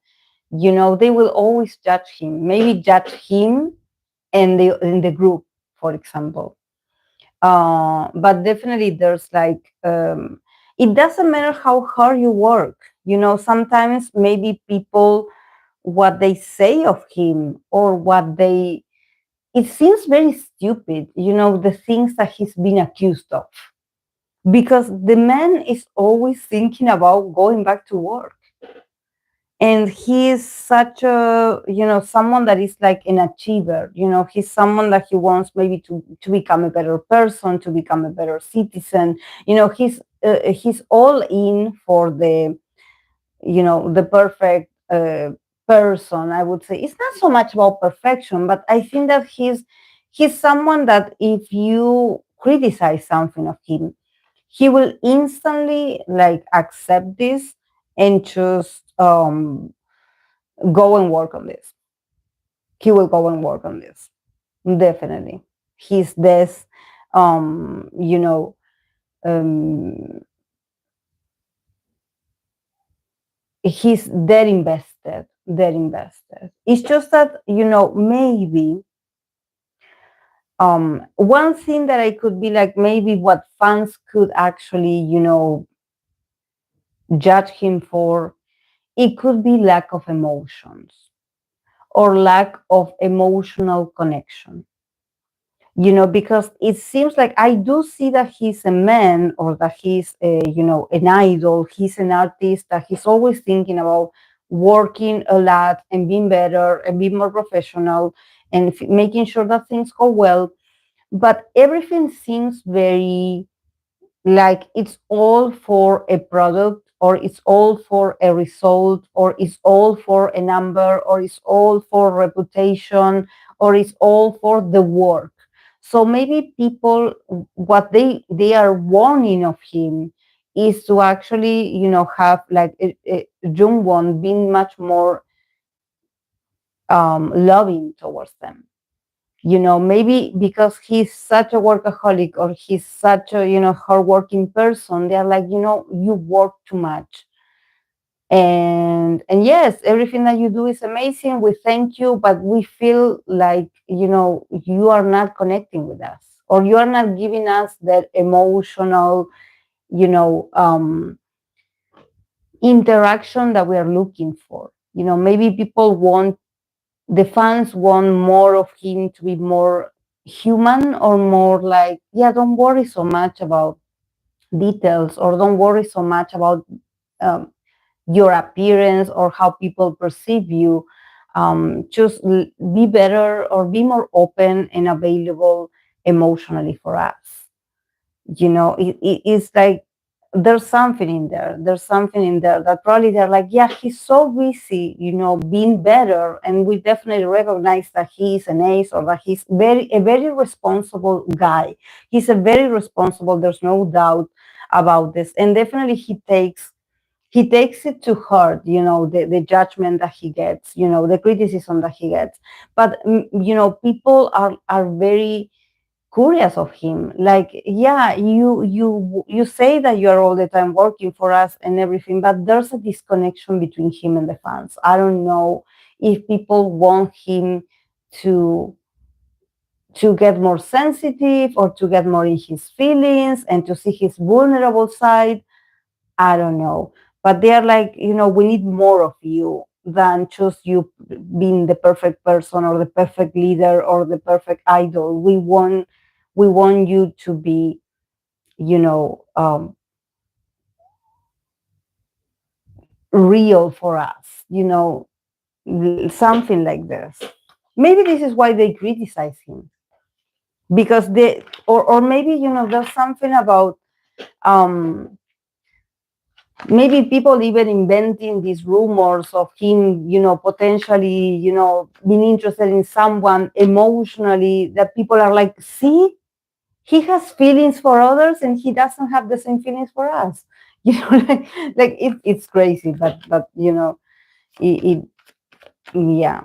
they will always judge him, maybe judge him and in the group, for example. But definitely there's like, it doesn't matter how hard you work. Sometimes maybe people, what they say of him or it seems very stupid, the things that he's been accused of. Because the man is always thinking about going back to work. And he is such a, someone that is like an achiever. He's someone that he wants maybe to become a better person, to become a better citizen. He's all in for the perfect person. I would say it's not so much about perfection, but I think that he's someone that if you criticize something of him, he will instantly like accept this and just go and work on this. He will go and work on this, definitely. He's this um he's dead invested. It's just that, maybe one thing that I could be like, maybe what fans could actually, judge him for, it could be lack of emotions or lack of emotional connection. Because it seems like I do see that he's a man, or that he's an idol, he's an artist, that he's always thinking about working a lot and being better and being more professional and making sure that things go well. But everything seems very like it's all for a product, or it's all for a result, or it's all for a number, or it's all for reputation, or it's all for the work. So maybe people, what they are warning of him is to actually, have like Jungwon being much more loving towards them. Maybe because he's such a workaholic, or he's such a, hardworking person, they're like, you work too much. And yes, everything that you do is amazing. We thank you, but we feel like, you are not connecting with us, or you are not giving us that emotional, interaction that we are looking for. Maybe the fans want more of him to be more human, or more like, yeah, don't worry so much about details, or don't worry so much about um, your appearance or how people perceive you. just be better or be more open and available emotionally for us. It's like there's something in there. There's something in there that probably they're like, yeah, he's so busy, being better, and we definitely recognize that he's an ace or that he's a very responsible guy. He's a very responsible. There's no doubt about this, and definitely he takes it to heart, the judgment that he gets, the criticism that he gets. But people are very curious of him, like, yeah, you say that you're all the time working for us and everything, but there's a disconnection between him and the fans. I don't know if people want him to get more sensitive or to get more in his feelings and to see his vulnerable side. I don't know. But they're like, we need more of you than just you being the perfect person or the perfect leader or the perfect idol. We want you to be, you know, um, real for us, something like this. Maybe this is why they criticize him, because or maybe, there's something about, um, maybe people even inventing these rumors of him, potentially, being interested in someone emotionally, that people are like, see, he has feelings for others and he doesn't have the same feelings for us. It's crazy, but it yeah.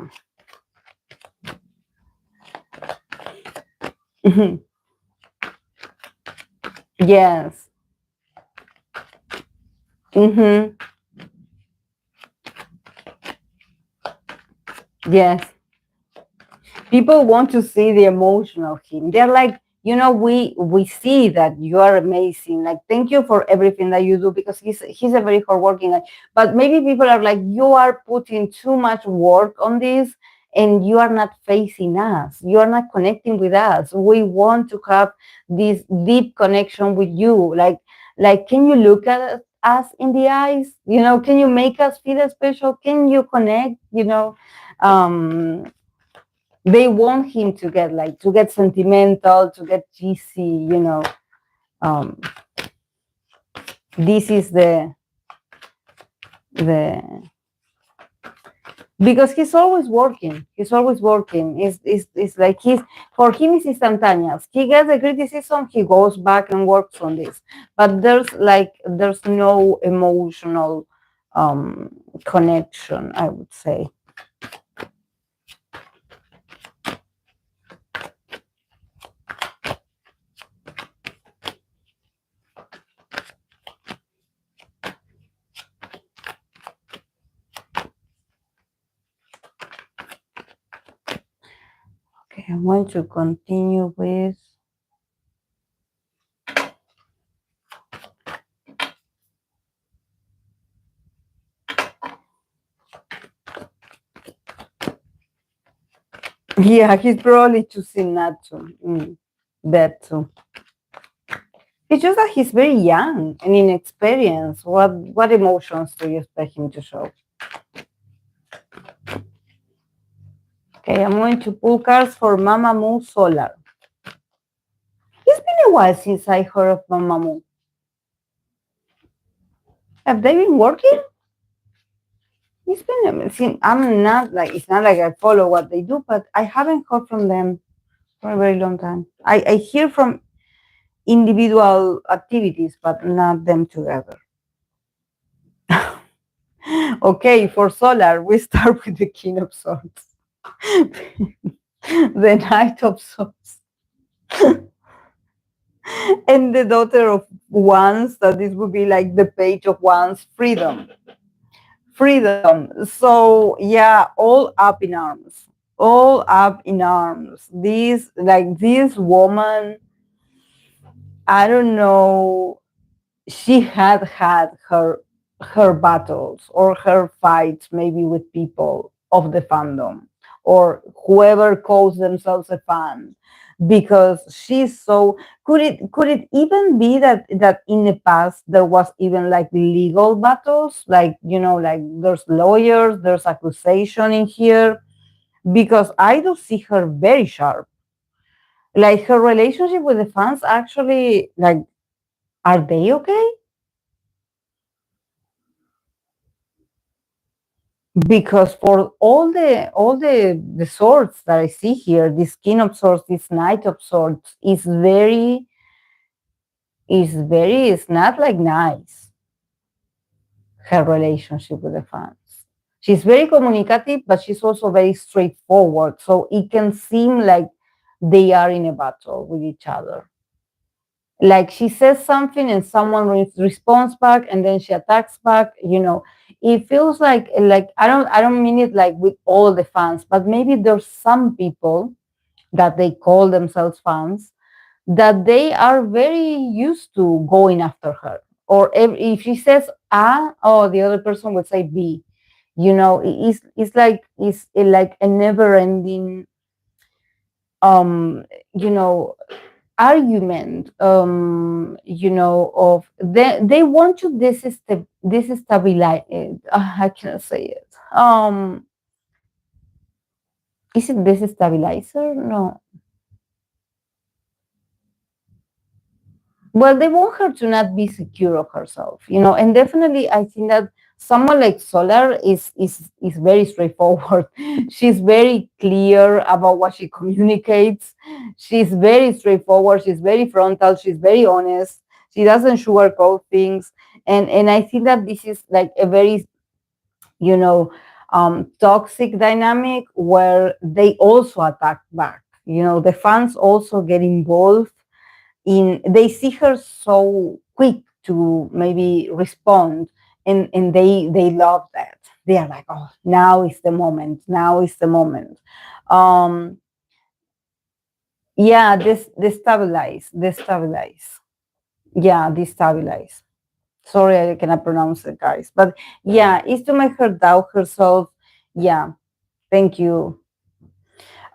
Mhm. Yes. Hmm. Yes. People want to see the emotional him. They're like, we see that you are amazing. Like, thank you for everything that you do, because he's a very hardworking guy. But maybe people are like, you are putting too much work on this, and you are not facing us. You are not connecting with us. We want to have this deep connection with you. Like, can you look at us in the eyes? Can you make us feel special? Can you connect? Um, they want him to get sentimental, to get cheesy. Um, this is the because he's always working. He's always working. It's like for him it's instantaneous. He gets the criticism, he goes back and works on this. But there's no emotional connection, I would say. Okay, I'm going to continue with. Yeah, he's probably choosing not to. That too. It's just that he's very young and inexperienced. What emotions do you expect him to show? Okay, I'm going to pull cards for Mamamoo Solar. It's been a while since I heard of Mamamoo. Have they been working? It's been. I'm not like, it's not like I follow what they do, but I haven't heard from them for a very long time. I hear from individual activities, but not them together. Okay, for Solar, we start with the King of Swords. The Knight of Swords. And the Daughter of Wands, that this would be like the Page of Wands, freedom. Freedom. So yeah, all up in arms. All up in arms. This woman, I don't know, she had her battles or her fights maybe with people of the fandom or whoever calls themselves a fan, because she's so. Could it even be that in the past there was even like legal battles, like like there's lawyers, there's accusation in here, because I do see her very sharp. Like her relationship with the fans actually, like, are they okay? Because for all the swords that I see here, this king of swords, this knight of swords, is very, it's not like nice, her relationship with the fans. She's very communicative, but she's also very straightforward. So it can seem like they are in a battle with each other. Like she says something and someone responds back, and then she attacks back. It feels like I don't mean it like with all the fans, but maybe there's some people that they call themselves fans, that they are very used to going after her. Or if she says A, oh, the other person would say B. It's like a never ending, um you know argument, of they want to destabilize. I cannot say it. Is it destabilizer? No. Well, they want her to not be secure of herself, and definitely I think that someone like Solar is very straightforward. She's very clear about what she communicates. She's very straightforward. She's very frontal. She's very honest. She doesn't sugarcoat things, and I think that this is like a very, you know toxic dynamic where they also attack back. The fans also get involved they see her so quick to maybe respond, and they love that. They are like, oh, now is the moment, now is the moment. um yeah, this destabilize. Yeah, destabilize. Sorry, I cannot pronounce it, guys, but yeah, it's to make her doubt herself. Yeah, thank you.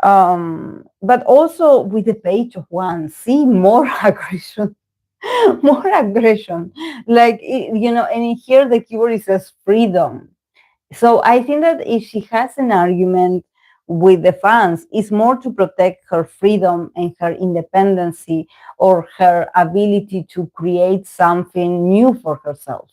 But also with the page of one, see more aggression. More aggression, like, and in here the keyword says freedom. So I think that if she has an argument with the fans, it's more to protect her freedom and her independency, or her ability to create something new for herself.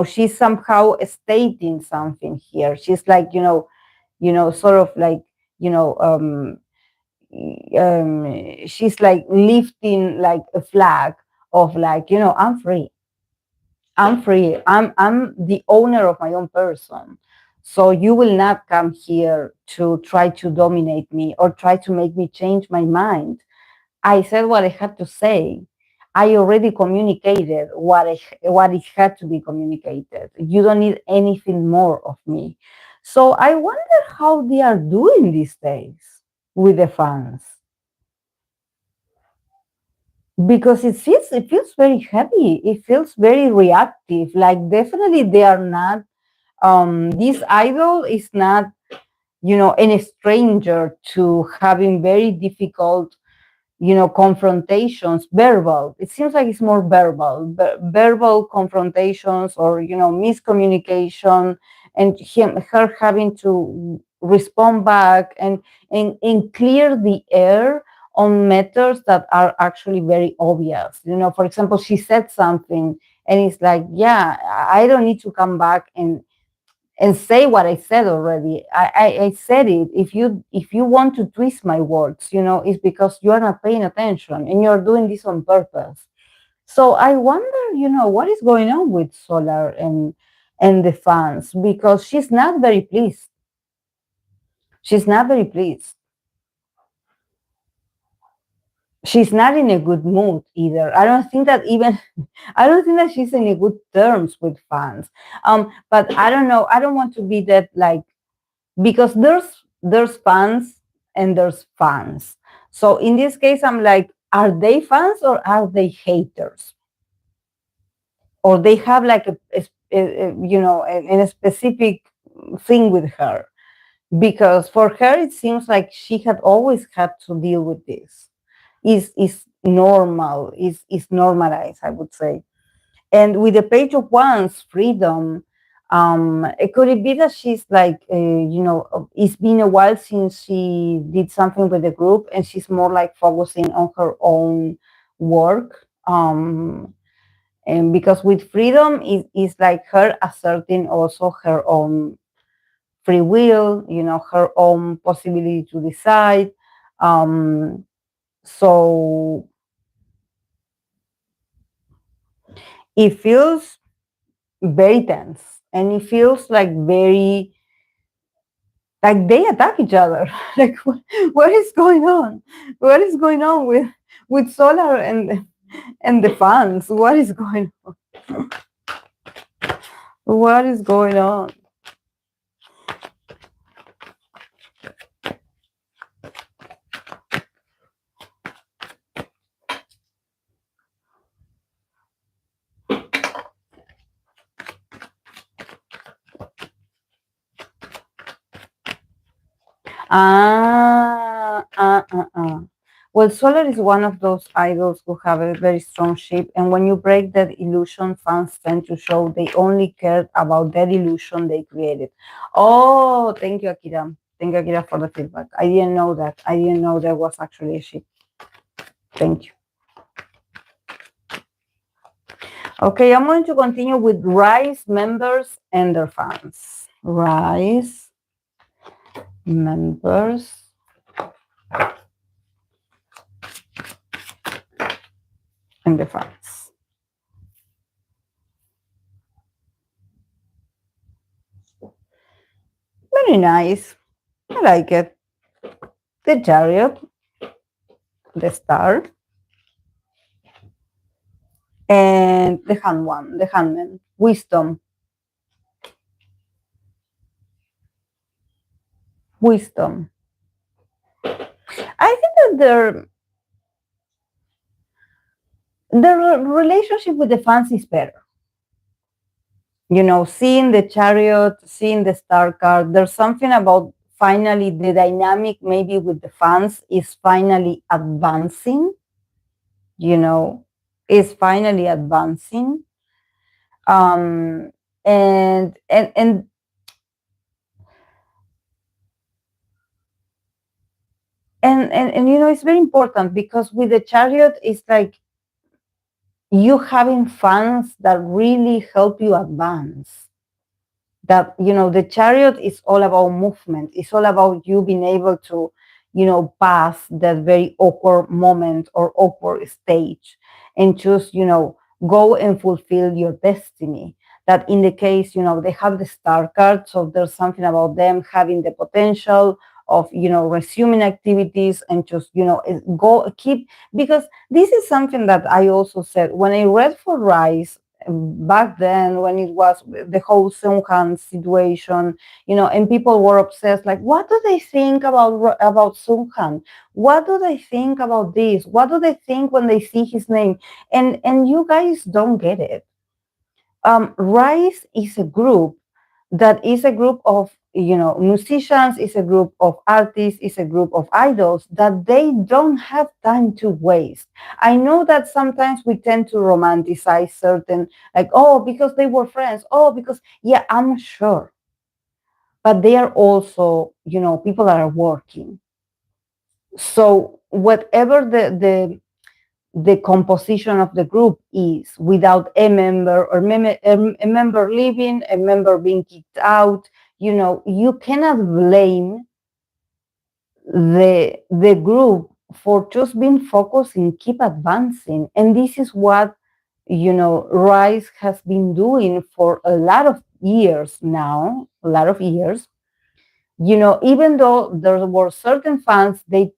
She's somehow stating something here. She's like, sort of like, you know um she's like lifting like a flag of, like, I'm free, I'm the owner of my own person. So you will not come here to try to dominate me or try to make me change my mind. I said what I had to say. I already communicated what it had to be communicated. You don't need anything more of me. So I wonder how they are doing these days with the fans, because it feels very heavy. It feels very reactive. Like, definitely they are not. This idol is not, any stranger to having very difficult, confrontations, verbal. It seems like it's more verbal confrontations, or, miscommunication, and her having to respond back, and clear the air on matters that are actually very obvious. For example, she said something, and it's like, yeah, I don't need to come back and say what I said already. I said it. If you want to twist my words, it's because you are not paying attention, and you're doing this on purpose. So I wonder, what is going on with Solar and the fans, because she's not very pleased. She's not very pleased. She's not in a good mood either. I don't think that she's in a good terms with fans. But I don't know. I don't want to be that, like, because there's fans and there's fans. So in this case, I'm like, are they fans or are they haters? Or they have like a specific thing with her. because for her it seems like she had always had to deal with this. Is normal, is normalized, I would say. And with the page of wands, freedom, it could it be that she's like, it's been a while since she did something with the group, and she's more like focusing on her own work. And because with freedom is like her asserting also her own free will, her own possibility to decide. So it feels very tense, and it feels like very, like they attack each other. Like what is going on? What is going on with Solar and the fans? What is going on? What is going on? Ah, ah, ah, ah. Well, Solar is one of those idols who have a very strong shape, and when you break that illusion, fans tend to show they only cared about that illusion they created. Oh, thank you, Akira. Thank you, Akira, for the feedback. I didn't know that. I didn't know there was actually a ship. Thank you. Okay, I'm going to continue with Riize members and their fans. Riize members and the fans. Very nice. I like it. The Chariot, the Star, and the Hangman, the Hangman. Wisdom. Wisdom. I think that their relationship with the fans is better. Seeing the Chariot, seeing the Star card, there's something about finally the dynamic maybe with the fans is finally advancing, is finally advancing. Um, and it's very important because with the Chariot, it's like you having fans that really help you advance. That the Chariot is all about movement. It's all about you being able to pass that very awkward moment or awkward stage and just go and fulfill your destiny. That in the case they have the Star card, so there's something about them having the potential of resuming activities and just go keep, because this is something that I also said when I read for Riize back then, when it was the whole Seunghan situation, and people were obsessed, like, what do they think about Seunghan? What do they think about this? What do they think when they see his name? And you guys don't get it. Riize is a group that is a group of musicians, is a group of artists, is a group of idols that they don't have time to waste. I know that sometimes we tend to romanticize certain, like, oh, because they were friends, oh, because, yeah, I'm sure, but they are also people that are working. So whatever the composition of the group is, without a member or a member leaving, a member being kicked out, you cannot blame the group for just being focused and keep advancing. And this is what Riize has been doing for a lot of years now, a lot of years. Even though there were certain fans, they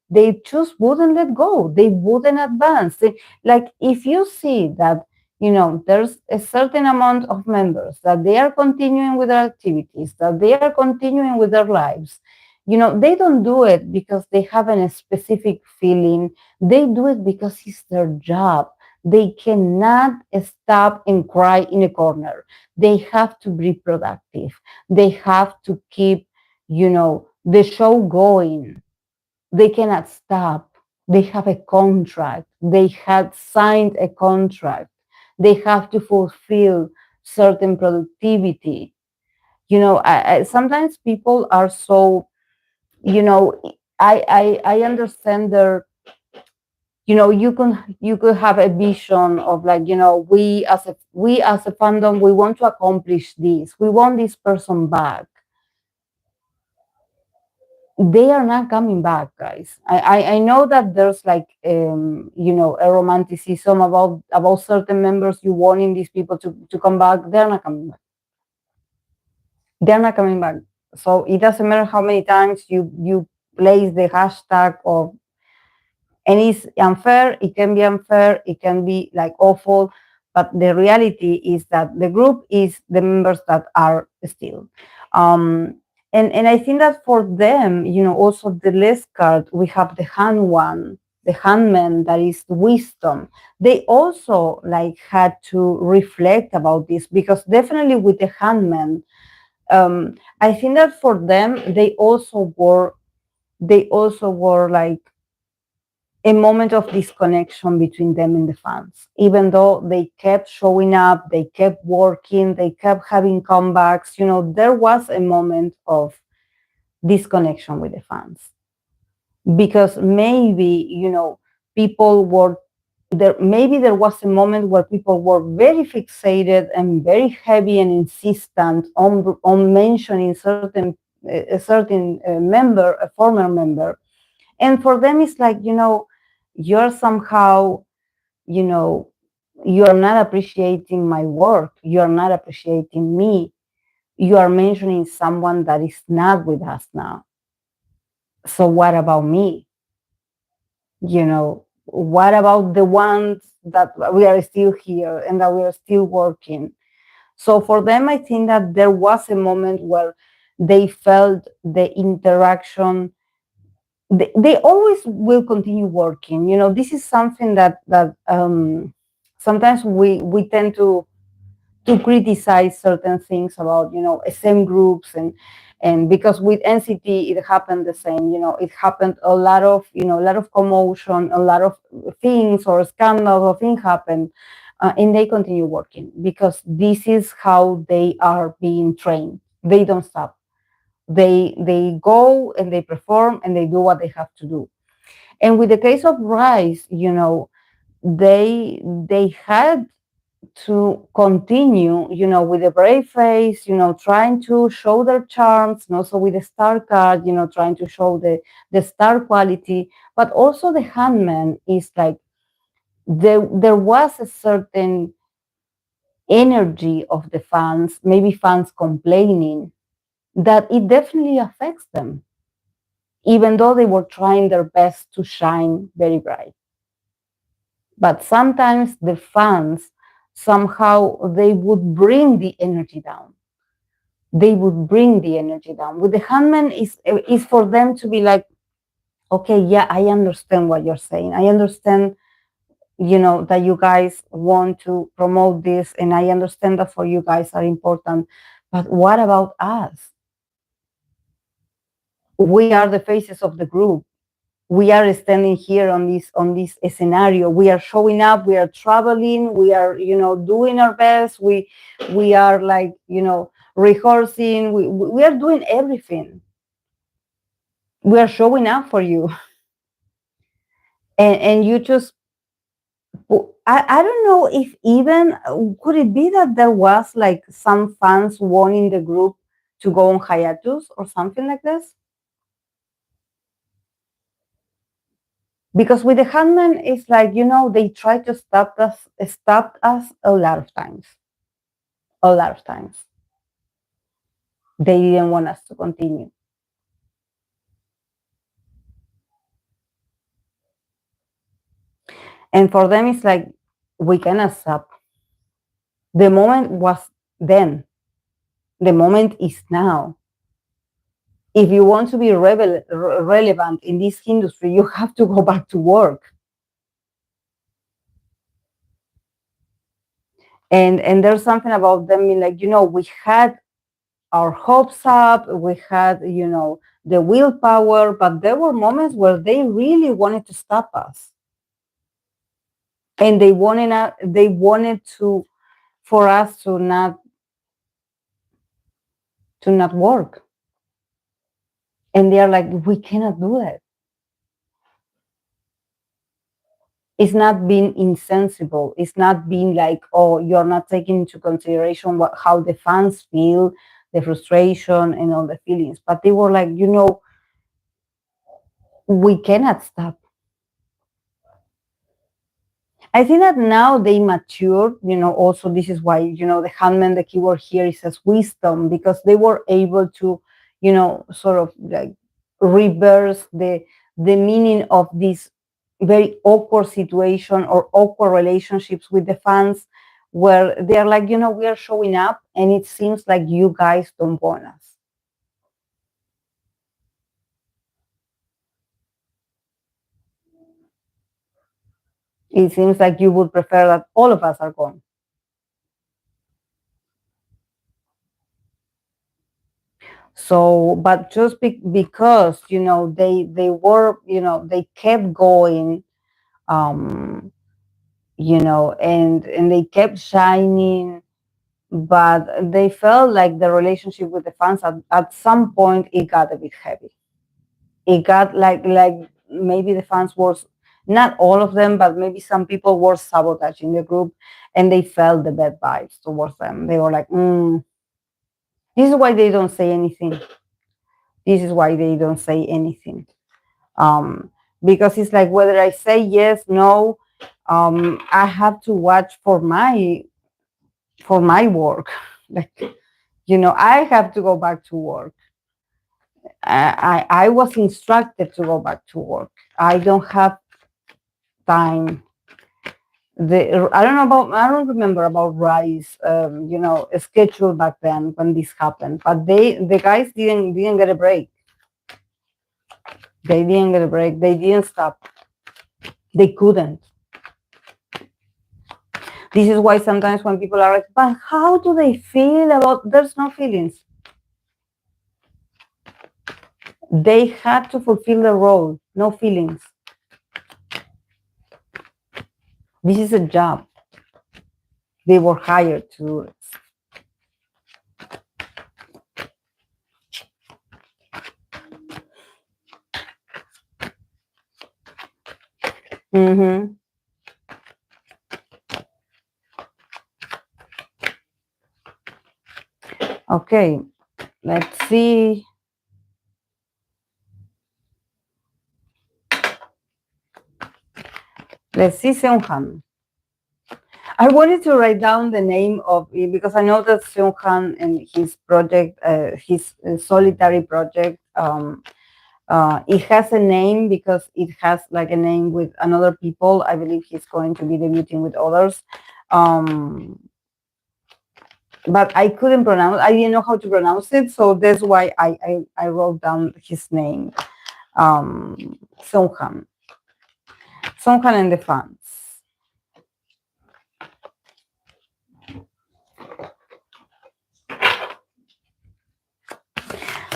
just wouldn't let go. They wouldn't advance. Like if you see that, there's a certain amount of members that they are continuing with their activities, that they are continuing with their lives. They don't do it because they have a specific feeling. They do it because it's their job. They cannot stop and cry in a corner. They have to be productive. They have to keep the show going. They cannot stop. They have a contract. They had signed a contract. They have to fulfill certain productivity. Sometimes people are so, you know, I understand their, you could have a vision of, like, we as a fandom, we want to accomplish this. We want this person back. They are not coming back, guys. I know that there's like, a romanticism about certain members. You wanting these people to come back. They're not coming back. They're not coming back. So it doesn't matter how many times you place the hashtag of, and it's unfair. It can be unfair. It can be like awful. But the reality is that the group is the members that are still. Um, and I think that for them, also the list card, we have the hand one, the handman, that is wisdom. They also like had to reflect about this, because definitely with the handman, I think that for them, they also were like a moment of disconnection between them and the fans. Even though they kept showing up, they kept working, they kept having comebacks, there was a moment of disconnection with the fans. Because maybe, people were there, maybe there was a moment where people were very fixated and very heavy and insistent on mentioning a certain member, a former member. And for them, it's like, you're somehow, you know, you're not appreciating my work. You're not appreciating me. You are mentioning someone that is not with us now. So what about me? What about the ones that we are still here and that we are still working? So for them, I think that there was a moment where they felt the interaction. They always will continue working. This is something that sometimes we tend to criticize certain things about, SM groups, and because with NCT it happened the same. It happened a lot of commotion, a lot of things or scandals or things happened, and they continue working because this is how they are being trained. They don't stop. They go and they perform and they do what they have to do. And with the case of Riize, they had to continue, with a brave face, trying to show their charms, and also with the star card, trying to show the star quality. But also the handman is like, there was a certain energy of the fans, maybe fans complaining, that it definitely affects them, even though they were trying their best to shine very bright. But sometimes the fans, somehow they would bring the energy down. They would bring the energy down. With the handman is for them to be like, okay, yeah, I understand what you're saying. I understand, that you guys want to promote this, and I understand that for you guys are important. But what about us? We are the faces of the group. We are standing here on this scenario. We are showing up. We are traveling. We are, doing our best. We are like, rehearsing. We are doing everything. We are showing up for you, and you just. I don't know if even could it be that there was like some fans wanting the group to go on hiatus or something like this. Because with the handman, it's like, they try to stop us a lot of times. A lot of times. They didn't want us to continue. And for them, it's like, we cannot stop. The moment was then. The moment is now. If you want to be relevant in this industry, you have to go back to work. And there's something about them being like, we had our hopes up, we had, the willpower, but there were moments where they really wanted to stop us. And they wanted to for us to not work. And they are like, we cannot do it. It's not being insensible. It's not being like, oh, you're not taking into consideration how the fans feel, the frustration and all the feelings. But they were like, we cannot stop. I think that now they matured, also this is why, the handman, the keyword here is says wisdom, because they were able to, sort of like reverse the meaning of this very awkward situation or awkward relationships with the fans, where they're like, we are showing up and it seems like you guys don't want us. It seems like you would prefer that all of us are gone. So, but just because they kept going, um and they kept shining, but they felt like the relationship with the fans at some point it got a bit heavy. It got like maybe the fans were, not all of them, but maybe some people were sabotaging the group, and they felt the bad vibes towards them. They were like, this is why they don't say anything. This is why they don't say anything. um, because it's like, whether I say yes, no, I have to watch for my work. Like, I have to go back to work. I was instructed to go back to work. I don't have time. I don't remember about Riize, a schedule back then when this happened, but the guys didn't get a break. They didn't get a break. They didn't stop. They couldn't. This is why sometimes when people are like, but how do they feel about, there's no feelings. They had to fulfill the role, no feelings. This is a job. They were hired to do it. Mm-hmm. Okay, let's see. Let's see Seunghan. I wanted to write down the name of it because I know that Seunghan and his project, his solitary project, it has a name because it has like a name with another people. I believe he's going to be debuting with others. But I couldn't pronounce, I didn't know how to pronounce it. So that's why I wrote down his name, Seunghan. Seunghan and the fans.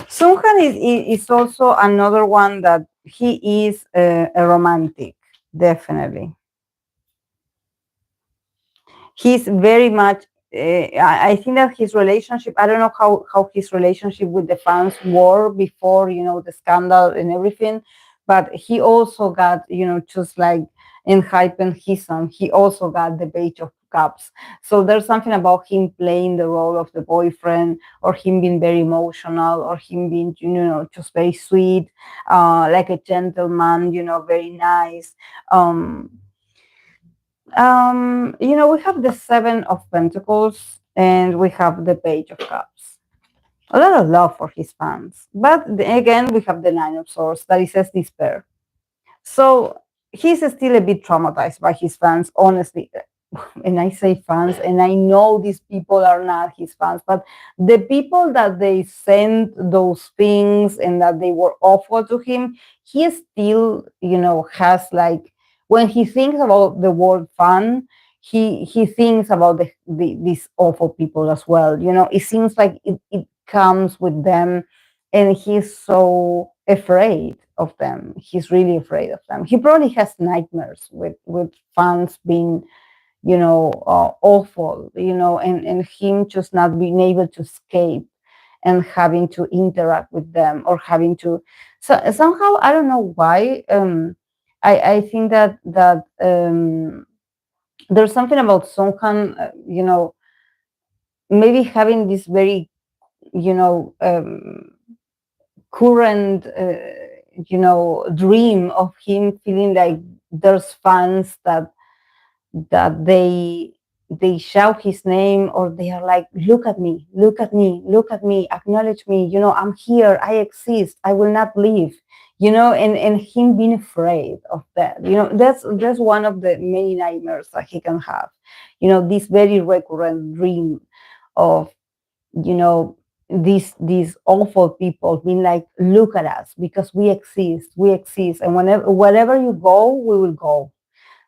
Seunghan is also another one that he is a romantic, definitely. He's very much, I think that his relationship, I don't know how his relationship with the fans were before, the scandal and everything, but he also got, just like Enhypen Heesung, he also got the Page of Cups. So there's something about him playing the role of the boyfriend, or him being very emotional, or him being, just very sweet, like a gentleman, very nice. We have the Seven of Pentacles and we have the Page of Cups. A lot of love for his fans. But again, we have the Nine of Swords that it says despair. So he's still a bit traumatized by his fans, honestly. And I say fans, and I know these people are not his fans, but the people that they sent those things and that they were awful to him, he still, has like, when he thinks about the word fan, he thinks about these awful people as well. It seems like it comes with them, and he's so afraid of them. He's really afraid of them. He probably has nightmares with fans being, awful, and him just not being able to escape and having to interact with them, or having to, so somehow, I don't know why, I think that there's something about Seunghan, maybe having this very, you know um, current, dream of him feeling like there's fans that they shout his name, or they are like, look at me, look at me, look at me, acknowledge me, I'm here, I exist, I will not leave, and him being afraid of that. That's one of the many nightmares that he can have, this very recurrent dream of, you know these awful people being like, look at us, because we exist, and wherever you go, we will go.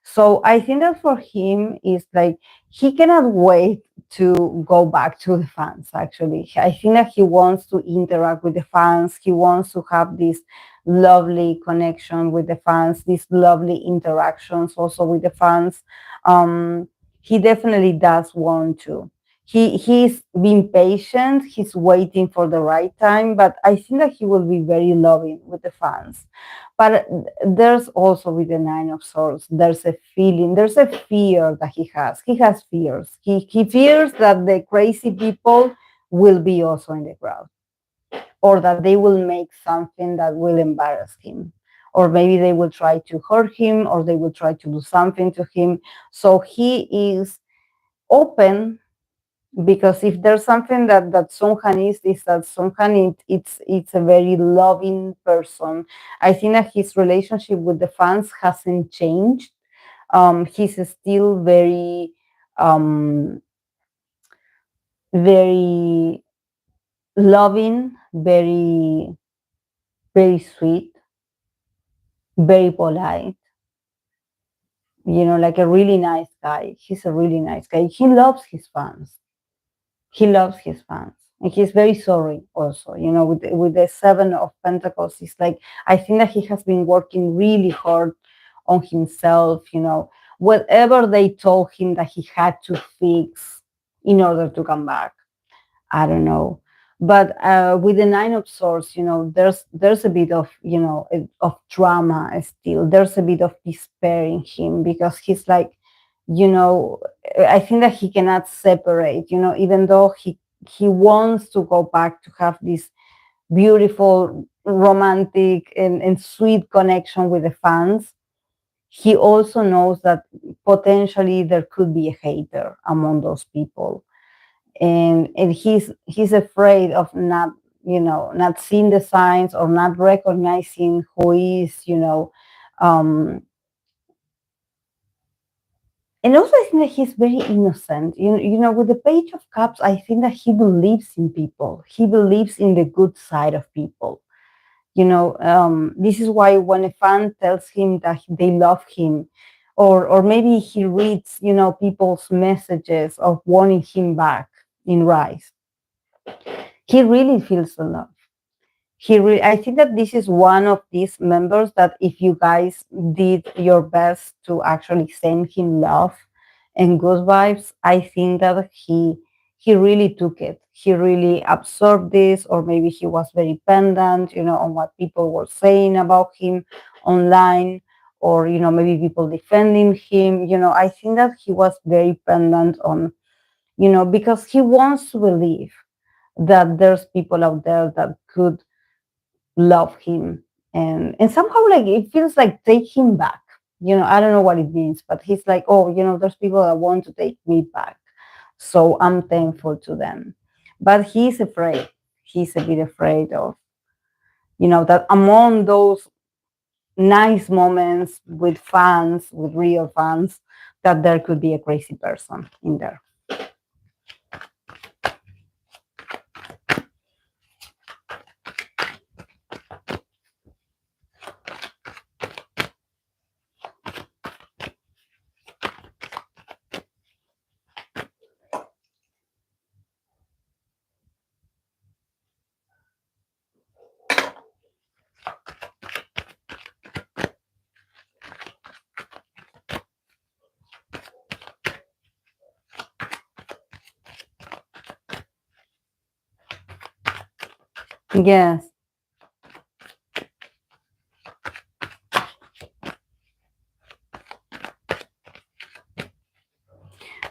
So I think that for him is like, he cannot wait to go back to the fans. Actually, I think that he wants to interact with the fans. He wants to have this lovely connection with the fans, these lovely interactions also with the fans. He definitely does want to. He's been patient. He's waiting for the right time, but I think that he will be very loving with the fans. But there's also, with the Nine of Swords, there's a feeling, there's a fear that he has. He has fears. He fears that the crazy people will be also in the crowd, or that they will make something that will embarrass him, or maybe they will try to hurt him, or they will try to do something to him. So he is open, because if there's something that Seunghan is that Seunghan, it's a very loving person. I think that his relationship with the fans hasn't changed. He's still um, very loving, very sweet, very polite. Like a really nice guy. He's a really nice guy. He loves his fans, and he's very sorry also, with the Seven of Pentacles. It's like, I think that he has been working really hard on himself, whatever they told him that he had to fix in order to come back. I don't know. But with the Nine of Swords, there's a bit of, of drama still. There's a bit of despair in him, because he's like, you know, I think that he cannot separate, even though he wants to go back to have this beautiful, romantic, and sweet connection with the fans. He also knows that potentially there could be a hater among those people, and he's afraid of not seeing the signs, or not recognizing who is, um and also, I think that he's very innocent. With the Page of Cups, I think that he believes in people. He believes in the good side of people. This is why when a fan tells him that they love him, or maybe he reads, people's messages of wanting him back in Riize, he really feels the love. I think that this is one of these members that, if you guys did your best to actually send him love and good vibes, I think that he really took it. He really absorbed this, or maybe he was very pendant, on what people were saying about him online, or maybe people defending him. I think that he was very pendant on, because he wants to believe that there's people out there that could love him, and somehow, like, it feels like take him back. I don't know what it means, but he's like, oh, there's people that want to take me back, so I'm thankful to them. But he's afraid. He's a bit afraid of, that among those nice moments with fans, with real fans, that there could be a crazy person in there. Yes.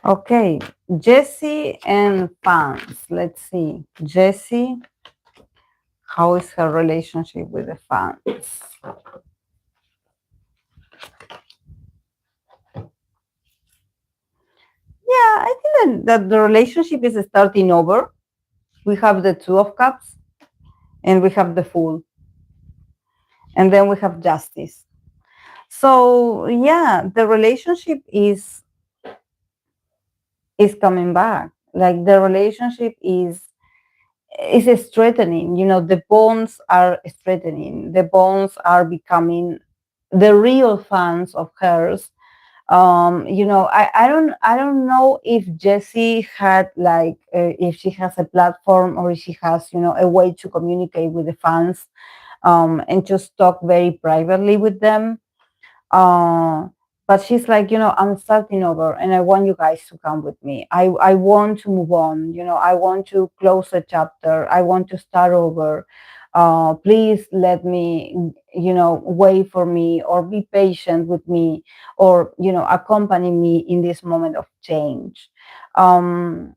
Okay. Jessi and fans. Let's see. Jessi, how is her relationship with the fans? Yeah, I think that the relationship is starting over. We have the two of cups and we have the fool. And then we have justice. So yeah, the relationship is coming back. Like the relationship is strengthening. You know, the bonds are strengthening. The bonds are becoming the real fans of hers. You know, I don't know if Jessi had like if she has a platform or if she has, you know, a way to communicate with the fans, and just talk very privately with them. uh, but she's like, you know, I'm starting over and I want you guys to come with me. I want to move on, you know, I want to close a chapter, I want to start over. Please let me, you know, wait for me or be patient with me, or, you know, accompany me in this moment of change. um,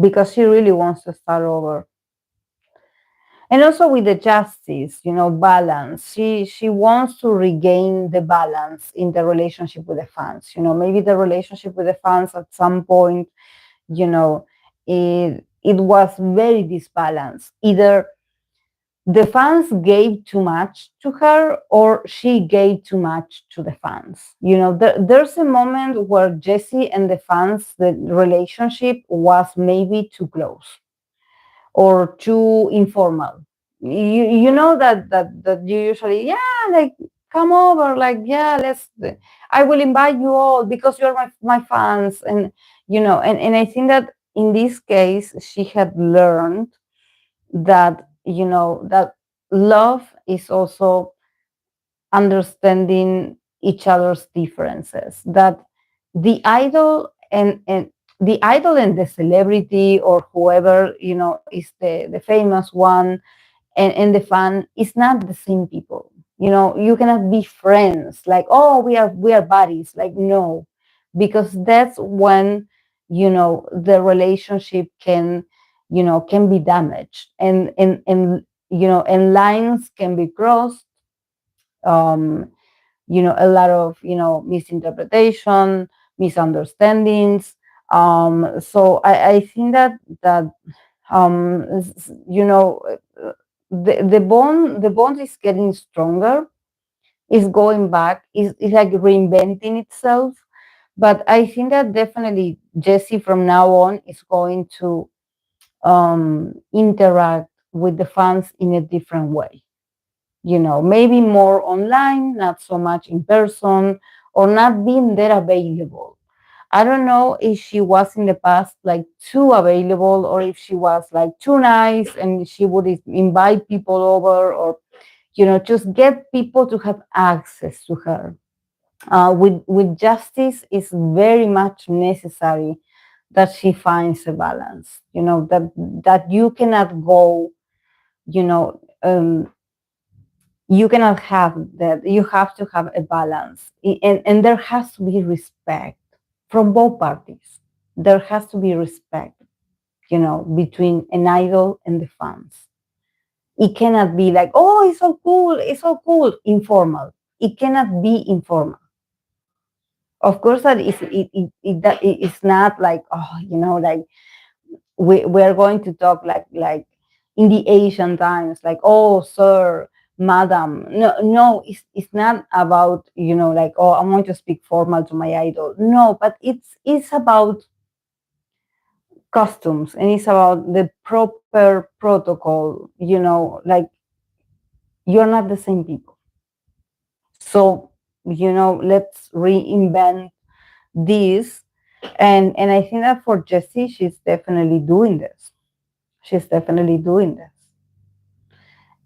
because she really wants to start over. And also with the justice, you know, balance, she wants to regain the balance in the relationship with the fans. You know, maybe the relationship with the fans at some point, you know, it was very disbalanced. Either the fans gave too much to her or she gave too much to the fans. You know, there's a moment where Jessi and the fans, the relationship was maybe too close or too informal. You know that you usually, yeah, like, come over, like, yeah, let's, I will invite you all because you're my fans. And you know, and I think that in this case she had learned that, you know, that love is also understanding each other's differences, that the idol and the idol and the celebrity or whoever, you know, is the famous one, and the fan is not the same people. You know, you cannot be friends like, oh, we are buddies, like, no, because that's when, you know, the relationship can, you know, can be damaged, and you know, and lines can be crossed. um you know, a lot of, you know, misinterpretation, misunderstandings. So I think that you know, the bond is getting stronger, is going back, is like reinventing itself. But I think that definitely Jessi from now on is going to interact with the fans in a different way. You know, maybe more online, not so much in person, or not being there available. I don't know if she was in the past like too available, or if she was like too nice and she would invite people over, or, you know, just get people to have access to her. With justice, is very much necessary that she finds a balance. You know, that you cannot go, you know, you cannot have that. You have to have a balance, and there has to be respect from both parties. There has to be respect, you know, between an idol and the fans. It cannot be like, oh, it's so cool, informal. It cannot be informal. Of course, that is it's not like, oh, you know, like we're going to talk like in the Asian times, like, oh, sir, madam. No, no, it's not about, you know, like, oh, I want to speak formal to my idol. No, but it's about costumes, and it's about the proper protocol. You know, like, you're not the same people. So, you know, let's reinvent this. And I think that for Jessi, she's definitely doing this. She's definitely doing this.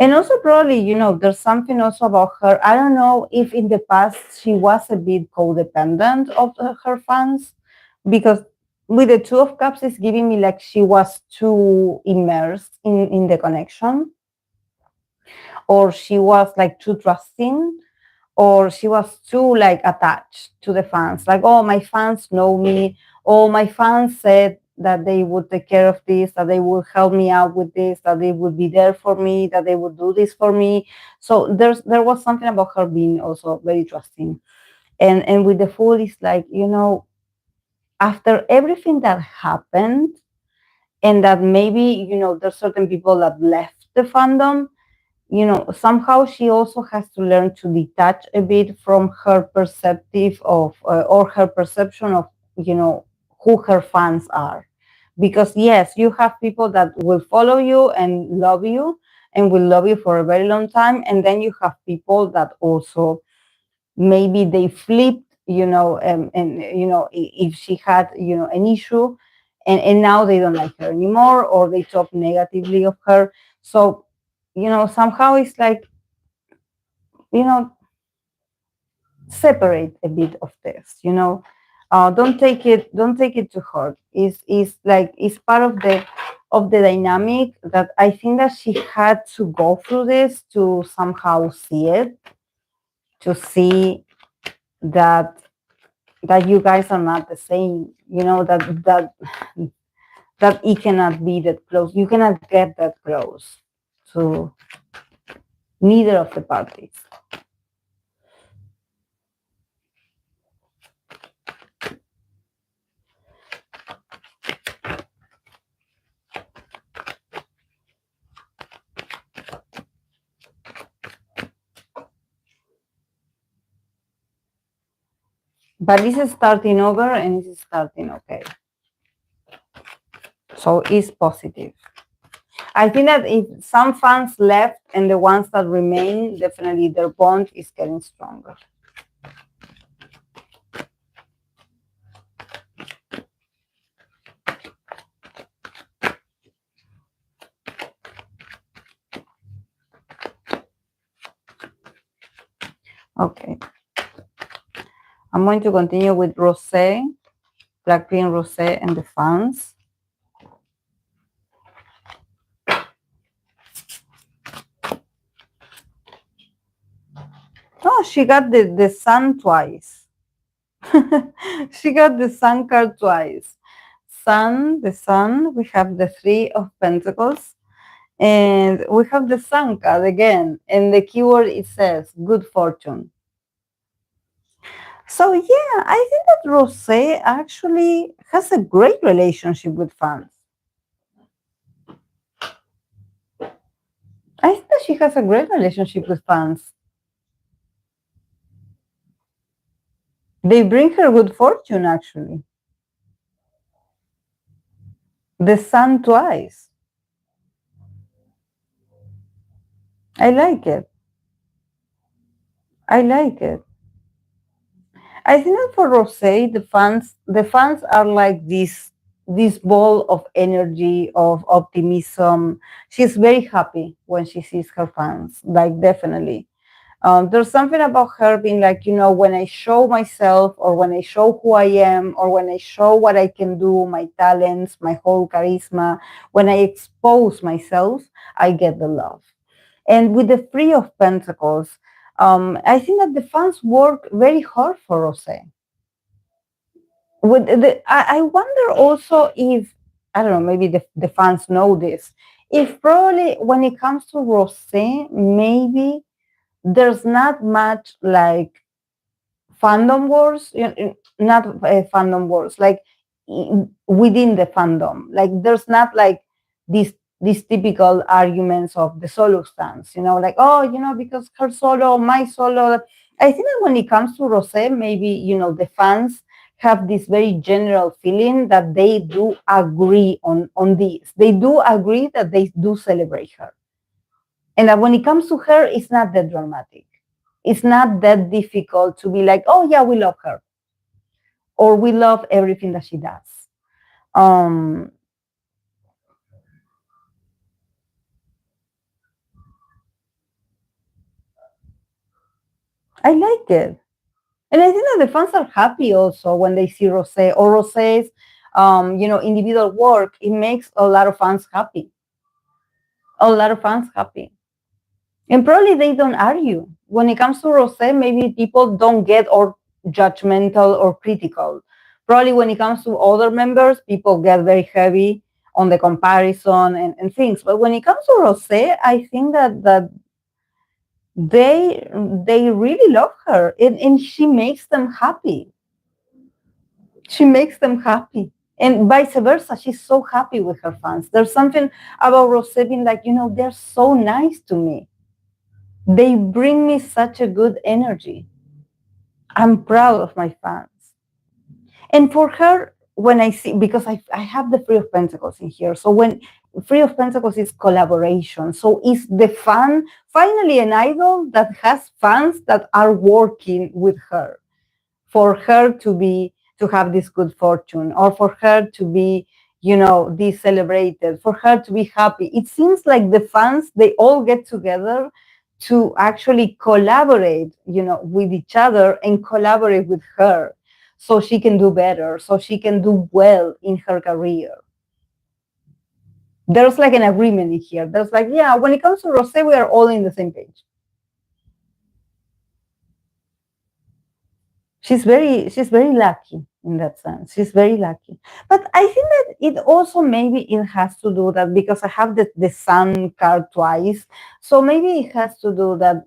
And also, probably, you know, there's something also about her. I don't know if in the past she was a bit codependent of her fans, because with the Two of Cups, it's giving me like she was too immersed in the connection, or she was like too trusting, or she was too like attached to the fans, like, oh, my fans know me, oh, my fans said that they would take care of this, that they would help me out with this, that they would be there for me, that they would do this for me. So there was something about her being also very trusting. And with the Fool, it's like, after everything that happened, and that maybe, there's certain people that left the fandom, somehow she also has to learn to detach a bit from her perceptive of, or her perception of, who her fans are. Because yes, you have people that will follow you and love you, and will love you for a very long time. And then you have people that also maybe they flipped, and if she had, an issue, and now they don't like her anymore, or they talk negatively of her. So, somehow it's like, you know separate a bit of this, don't take it to heart. Is like, it's part of the dynamic, that I think that she had to go through this to somehow see it, to see that you guys are not the same, that it cannot be that close, you cannot get that close to neither of the parties. But this is starting over, and this is starting okay. So it's positive. I think that if some fans left and the ones that remain, definitely their bond is getting stronger. Okay. I'm going to continue with Rosè, Blackpink Rosè, and the fans. Oh, she got the sun twice. She got the sun card twice. The sun, we have the Three of Pentacles, and we have the sun card again. And the keyword, it says good fortune. So yeah, I think that Rosè actually has a great relationship with fans. I think that she has a great relationship with fans. They bring her good fortune, actually. The sun twice. I like it. I like it. I think that for Rosè, the fans are like this ball of energy, of optimism. She's very happy when she sees her fans, like, definitely. There's something about her being like, when I show myself, or when I show who I am, or when I show what I can do, my talents, my whole charisma, when I expose myself, I get the love. And with the Three of Pentacles, I think that the fans work very hard for Rosè. I wonder also if, I don't know, maybe the fans know this. If probably when it comes to Rosè, maybe there's not much like fandom wars, not fandom wars, like within the fandom. Like, there's not like these typical arguments of the solo stance, like, oh, because her solo, my solo. I think that when it comes to Rosè, maybe, the fans have this very general feeling that they do agree on this. They do agree that they do celebrate her. And that when it comes to her, it's not that dramatic. It's not that difficult to be like, oh yeah, we love her, or we love everything that she does. Um, I like it. And I think that the fans are happy also when they see Rosè, or Rosè's individual work, it makes a lot of fans happy. A lot of fans happy. And probably they don't argue. When it comes to Rosè, maybe people don't get or judgmental or critical. Probably when it comes to other members, people get very heavy on the comparison and things. But when it comes to Rosè, I think that they really love her, and she makes them happy. She makes them happy. And vice versa, she's so happy with her fans. There's something about Rosè being like, they're so nice to me. They bring me such a good energy. I'm proud of my fans. And for her, when I see, because I have the Free of Pentacles in here. So when Free of Pentacles is collaboration. So is the fan finally an idol that has fans that are working with her for her to have this good fortune, or for her to be, this celebrated, for her to be happy. It seems like the fans, they all get together to actually collaborate, with each other and collaborate with her so she can do better, so she can do well in her career. There's like an agreement in here. There's like, yeah, when it comes to Rosè, we are all in the same page. She's very lucky in that sense. She's very lucky. But I think that it also maybe it has to do that because I have the sun card twice. So maybe it has to do that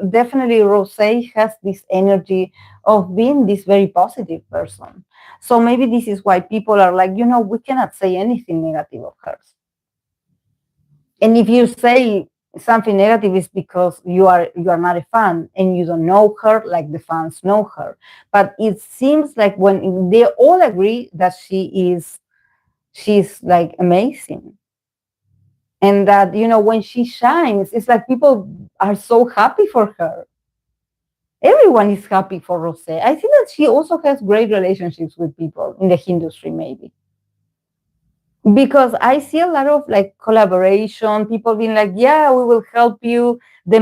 definitely Rosè has this energy of being this very positive person. So maybe this is why people are like, we cannot say anything negative of hers. And if you say something negative, is because you are not a fan and you don't know her like the fans know her. But it seems like when they all agree that she's like amazing, and that when she shines, it's like people are so happy for her. Everyone is happy for Rosè. I think that she also has great relationships with people in the industry, maybe. Because I see a lot of like collaboration, people being like, yeah, we will help you. The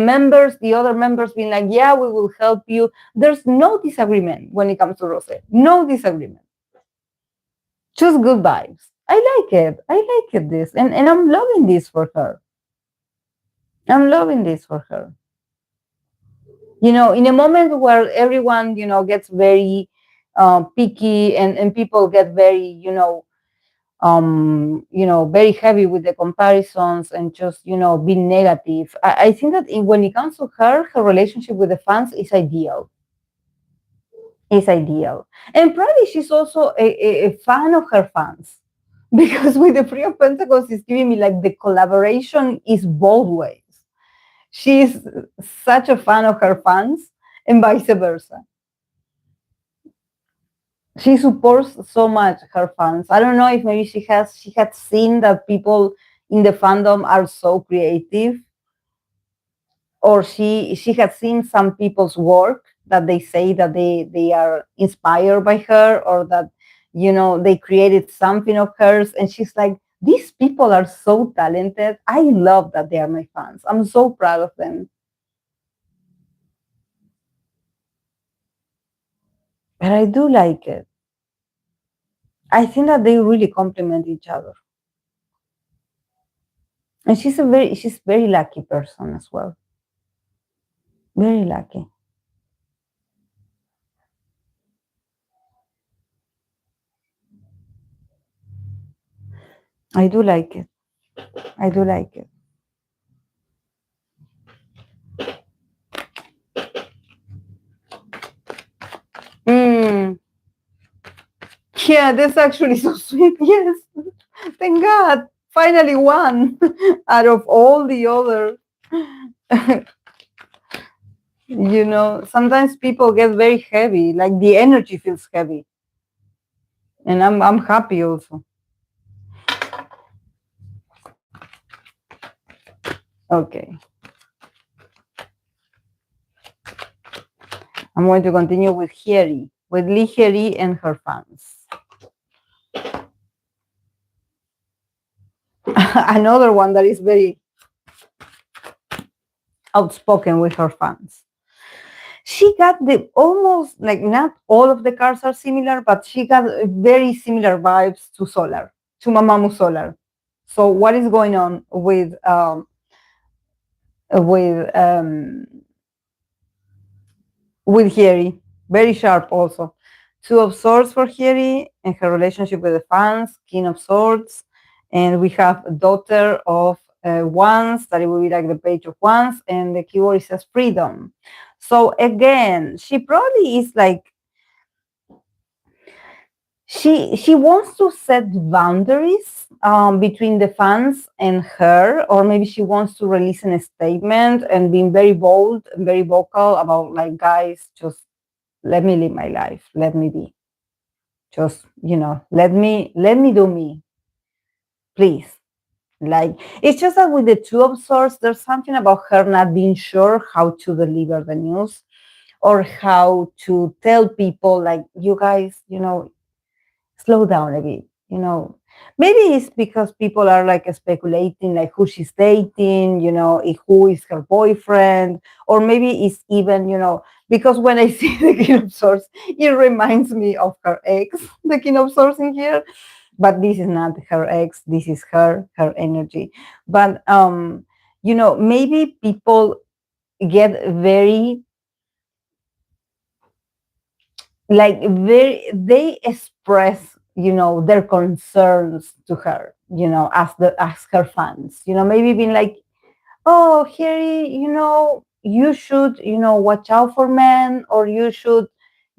other members being like, yeah, we will help you. There's no disagreement when it comes to Rosè. No disagreement. Just good vibes. I like it. I like it this. And I'm loving this for her. I'm loving this for her. In a moment where everyone, gets very picky and people get very, very heavy with the comparisons and just, being negative. I think that when it comes to her relationship with the fans is ideal. Is ideal. And probably she's also a fan of her fans. Because with the Free of Pentacles, it's giving me like the collaboration is both ways. She's such a fan of her fans and vice versa. She supports so much her fans. I don't know if maybe she had seen that people in the fandom are so creative, or she had seen some people's work that they say that they are inspired by her, or that they created something of hers, and she's like, these people are so talented. I love that they are my fans. I'm so proud of them. But I do like it. I think that they really complement each other. And she's very lucky person as well. Very lucky. I do like it. I do like it. Yeah, that's actually so sweet. Yes. Thank God. Finally one out of all the other. Sometimes people get very heavy, like the energy feels heavy. And I'm happy also. Okay. I'm going to continue with Hyeri, with Hyeri and her fans. Another one that is very outspoken with her fans. she got the almost like, not all of the cars are similar, but she got very similar vibes to Solar, to Mamamoo Solar. So what is going on with with Hyeri? Very sharp also. Two of Swords for Hyeri and her relationship with the fans, King of Swords, and we have a daughter of Wands, that it will be like the Page of Wands, and the keyword says freedom. So again, she probably is like, she wants to set boundaries between the fans and her, or maybe she wants to release a statement and being very bold and very vocal about, like, guys, just let me live my life, let me be, just, let me do me, please. Like, it's just that with the Two of Swords, there's something about her not being sure how to deliver the news, or how to tell people, like, you guys, slow down a bit. Maybe it's because people are like speculating, like, who she's dating, who is her boyfriend, or maybe it's even, because when I see the King of Swords, it reminds me of her ex, the King of Swords in here. But this is not her ex, this is her energy. But maybe people get very, like, they express, their concerns to her, as her fans, maybe being like, oh, Harry, you should, watch out for men, or you should,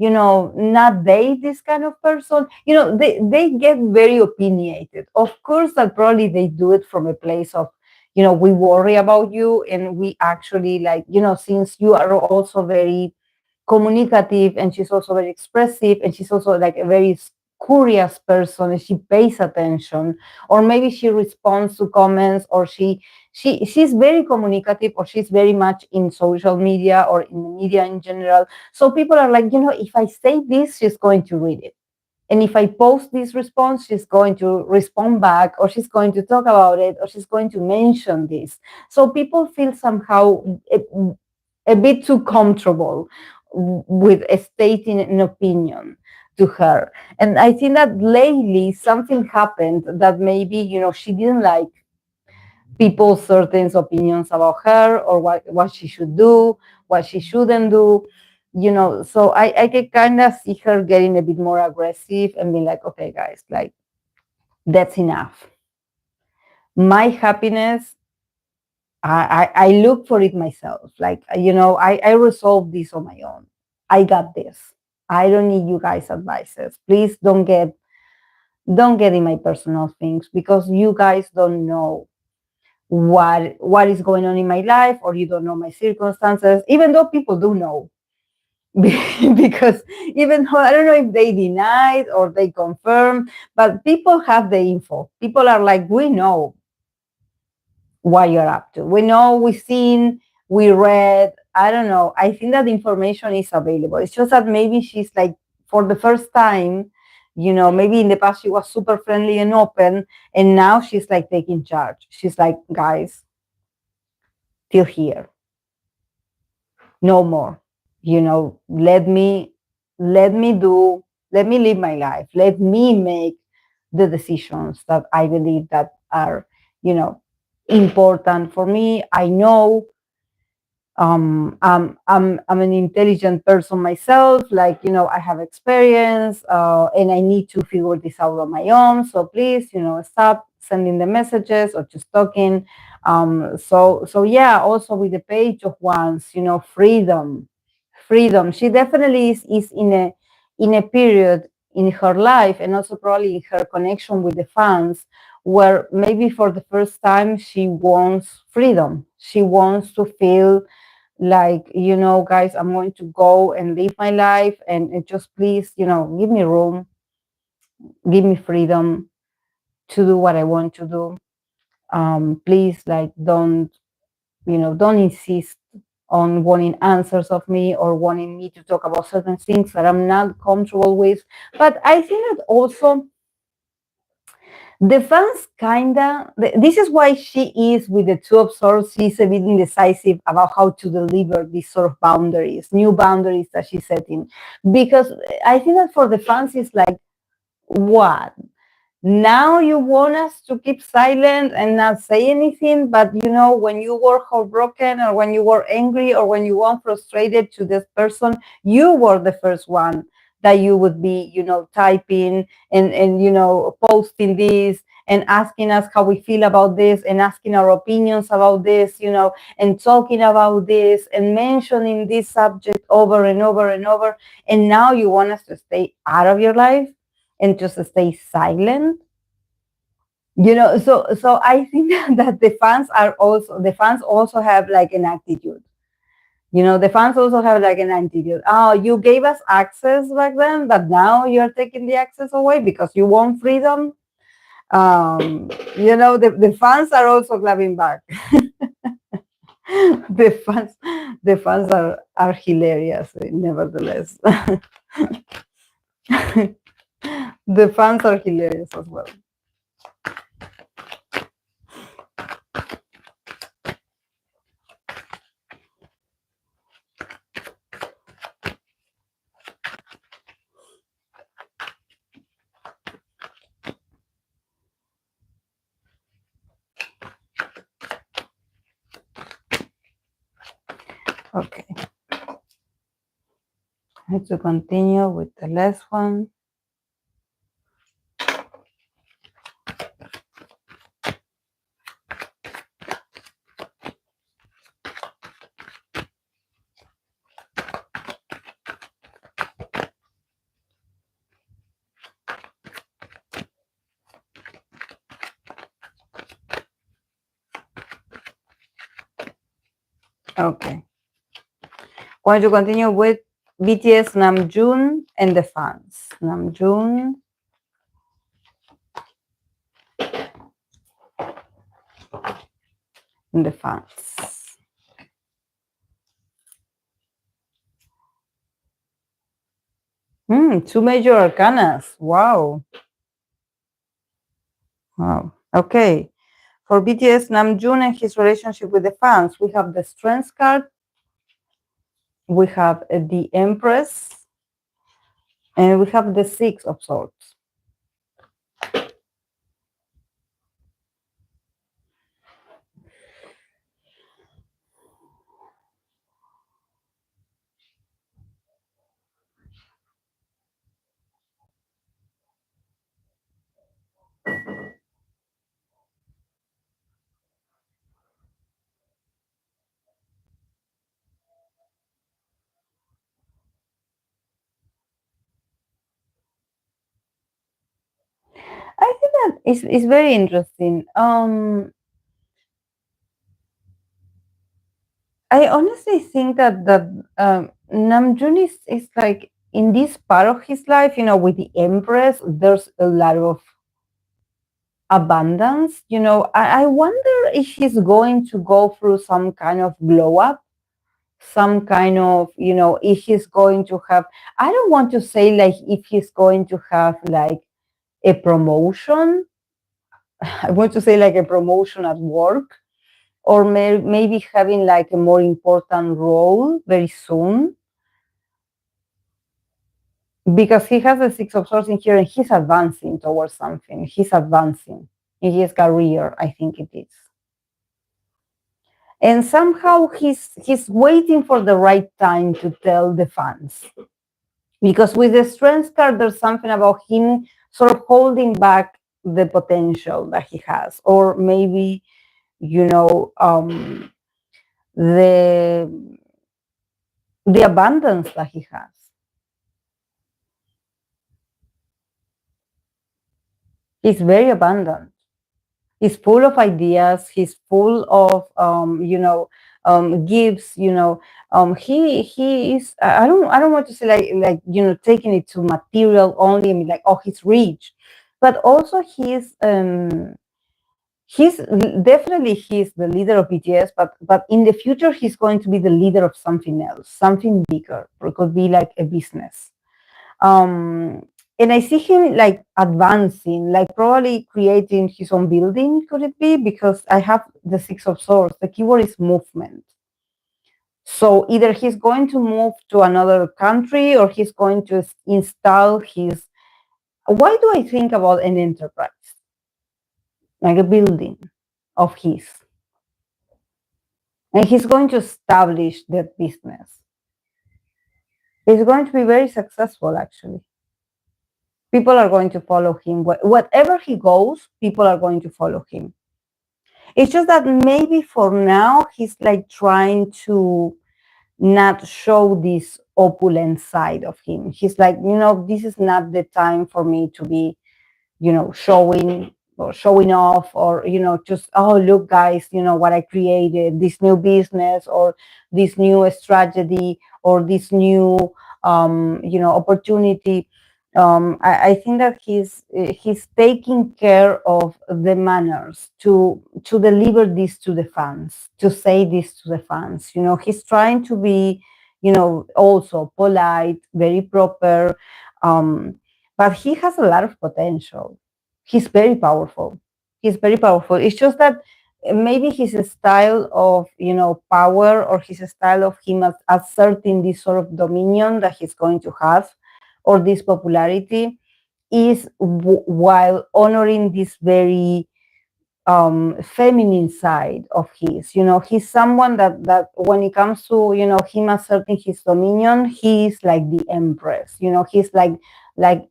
not date this kind of person. They get very opinionated. Of course, that probably they do it from a place of, we worry about you, and we actually, like, since you are also very communicative, and she's also very expressive, and she's also like a very curious person, and she pays attention, or maybe she responds to comments, or she's very communicative, or she's very much in social media or in the media in general. So people are like, if I say this, she's going to read it, and if I post this response, she's going to respond back, or she's going to talk about it, or she's going to mention this. So people feel somehow a bit too comfortable with stating an opinion to her. And I think that lately something happened that maybe, she didn't like people's certain opinions about her, or what she should do, what she shouldn't do. So I can kind of see her getting a bit more aggressive and being like, okay, guys, like, that's enough. My happiness, I look for it myself. Like, I resolve this on my own. I got this. I don't need you guys' advices. Please don't get in my personal things, because you guys don't know what is going on in my life, or you don't know my circumstances, even though people do know. Because even though I don't know if they denied or they confirmed, but people have the info. People are like, we know what you're up to. We know, we've seen, we read. I don't know. I think that information is available. It's just that maybe she's like, for the first time, maybe in the past she was super friendly and open, and now she's like taking charge. She's like, guys, till here, no more. Let me live my life. Let me make the decisions that I believe that are, important for me. I know, I'm an intelligent person myself. Like, I have experience, and I need to figure this out on my own. So please, stop sending the messages or just talking. So yeah. Also with the Page of Wands, freedom. She definitely is in a period in her life, and also probably in her connection with the fans, where maybe for the first time she wants freedom. She wants to feel like, guys, I'm going to go and live my life, and just please, give me room, give me freedom to do what I want to do. Please, like, don't insist on wanting answers of me, or wanting me to talk about certain things that I'm not comfortable with. But I think that also The fans kinda. This is why she is with the two of swords. She's a bit indecisive about how to deliver these sort of boundaries, new boundaries that she's setting, because I think that for the fans it's like, what? Now you want us to keep silent and not say anything, but when you were heartbroken or when you were angry or when you were frustrated to this person, you were the first one that you would be, typing and posting this and asking us how we feel about this and asking our opinions about this, and talking about this and mentioning this subject over and over and over. And now you want us to stay out of your life and just stay silent. So I think that the fans also have like an attitude. The fans also have like an attitude. Oh, you gave us access back then, but now you're taking the access away because you want freedom. The fans are also clapping back. The fans are hilarious, nevertheless. The fans are hilarious as well. Okay. I have to continue with the last one. Okay. Going to continue with BTS Namjoon and the fans. Namjoon and the fans. Two major arcanas. Wow. Wow. Okay. For BTS Namjoon and his relationship with the fans, we have the Strength card. We have the Empress. And we have the Six of Swords. I think that it's very interesting. I honestly think that Namjoon is like in this part of his life, with the Empress, there's a lot of abundance. I wonder if he's going to go through some kind of glow up, some kind of, if he's going to have, I don't want to say like if he's going to have like a promotion. I want to say like a promotion at work, or maybe having like a more important role very soon, because he has the Six of Swords in here and he's advancing towards something. He's advancing in his career, I think it is. And somehow he's waiting for the right time to tell the fans. Because with the Strength card, there's something about him sort of holding back the potential that he has, or maybe, the abundance that he has. He's very abundant. He's full of ideas. He's full of gifts. He is. I don't want to say like taking it to material only. I mean, like, oh, he's rich, but also he's definitely he's the leader of BTS, but in the future he's going to be the leader of something else, something bigger, or it could be like a business. And I see him like advancing, like probably creating his own building. Could it be? Because I have the Six of Swords. The keyword is movement. So either he's going to move to another country or he's going to install his. Why do I think about an enterprise? Like a building of his. And he's going to establish that business. It's going to be very successful, actually. People are going to follow him. Whatever he goes, people are going to follow him. It's just that maybe for now, he's like trying to not show this opulent side of him. He's like, this is not the time for me to be, showing or showing off or, just, oh, look, guys, what I created, this new business or this new strategy or this new, opportunity. I think that he's taking care of the manners to deliver this to the fans, to say this to the fans. He's trying to be, also polite, very proper, but he has a lot of potential. He's very powerful. He's very powerful. It's just that maybe his style of power or his style of him asserting this sort of dominion that he's going to have or this popularity is while honoring this very feminine side of his. He's someone that when it comes to him asserting his dominion, he's like the empress. He's like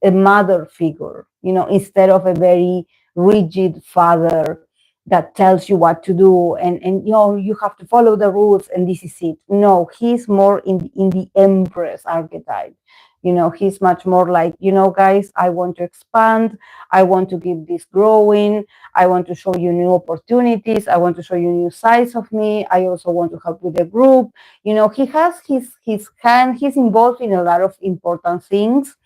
a mother figure, instead of a very rigid father that tells you what to do and you have to follow the rules and this is it. No, he's more in the empress archetype. He's much more like, guys, I want to expand, I want to keep this growing, I want to show you new opportunities, I want to show you new sides of me, I also want to help with the group. He has his hand, he's involved in a lot of important things.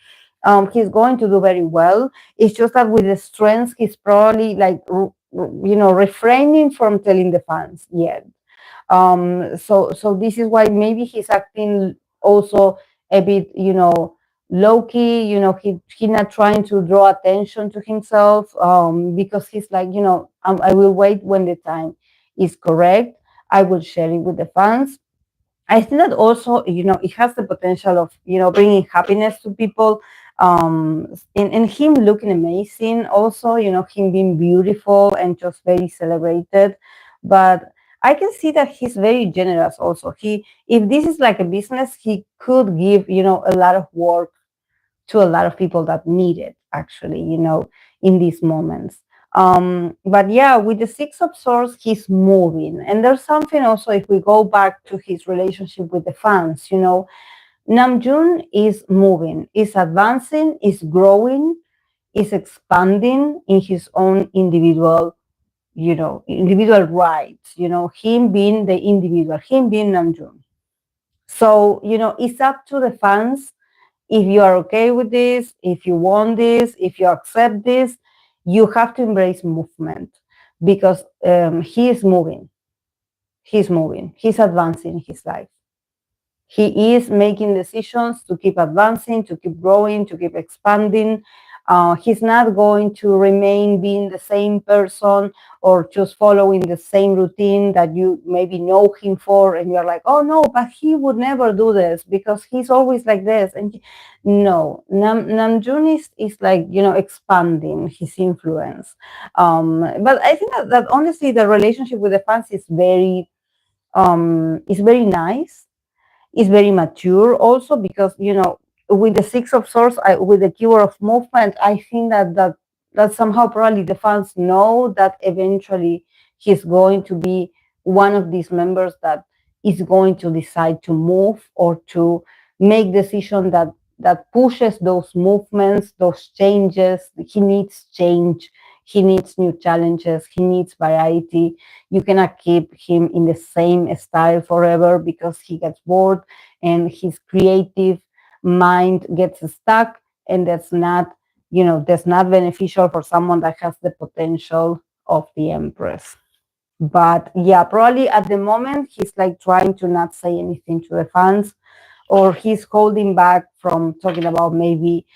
He's going to do very well. It's just that with the strengths, he's probably like, refraining from telling the fans yet. So this is why maybe he's acting also a bit, low key. He's not trying to draw attention to himself, because he's like, I will wait when the time is correct. I will share it with the fans. I think that also, it has the potential of, bringing happiness to people. And him looking amazing also, him being beautiful and just very celebrated. But I can see that he's very generous also. If this is like a business, he could give, a lot of work to a lot of people that need it, actually, in these moments. But yeah, with the Six of Swords, he's moving. And there's something also, if we go back to his relationship with the fans, Namjoon is moving, is advancing, is growing, is expanding in his own individual, individual rights, him being the individual, him being Namjoon. So, it's up to the fans. If you are okay with this, if you want this, if you accept this, you have to embrace movement because he is moving. He's moving. He's advancing his life. He is making decisions to keep advancing, to keep growing, to keep expanding. He's not going to remain being the same person or just following the same routine that you maybe know him for, and you're like, oh no, but he would never do this because he's always like this. And no, Namjoon is like, expanding his influence. But I think that honestly, the relationship with the fans is very nice. Is very mature also because with the Six of Swords, with the keyword of movement, I think that somehow probably the fans know that eventually he's going to be one of these members that is going to decide to move or to make decision that pushes those movements, those changes. He needs change. He needs new challenges. He needs variety. You cannot keep him in the same style forever because he gets bored and his creative mind gets stuck. And that's not beneficial for someone that has the potential of the Empress. But yeah, probably at the moment, he's like trying to not say anything to the fans, or he's holding back from talking about maybe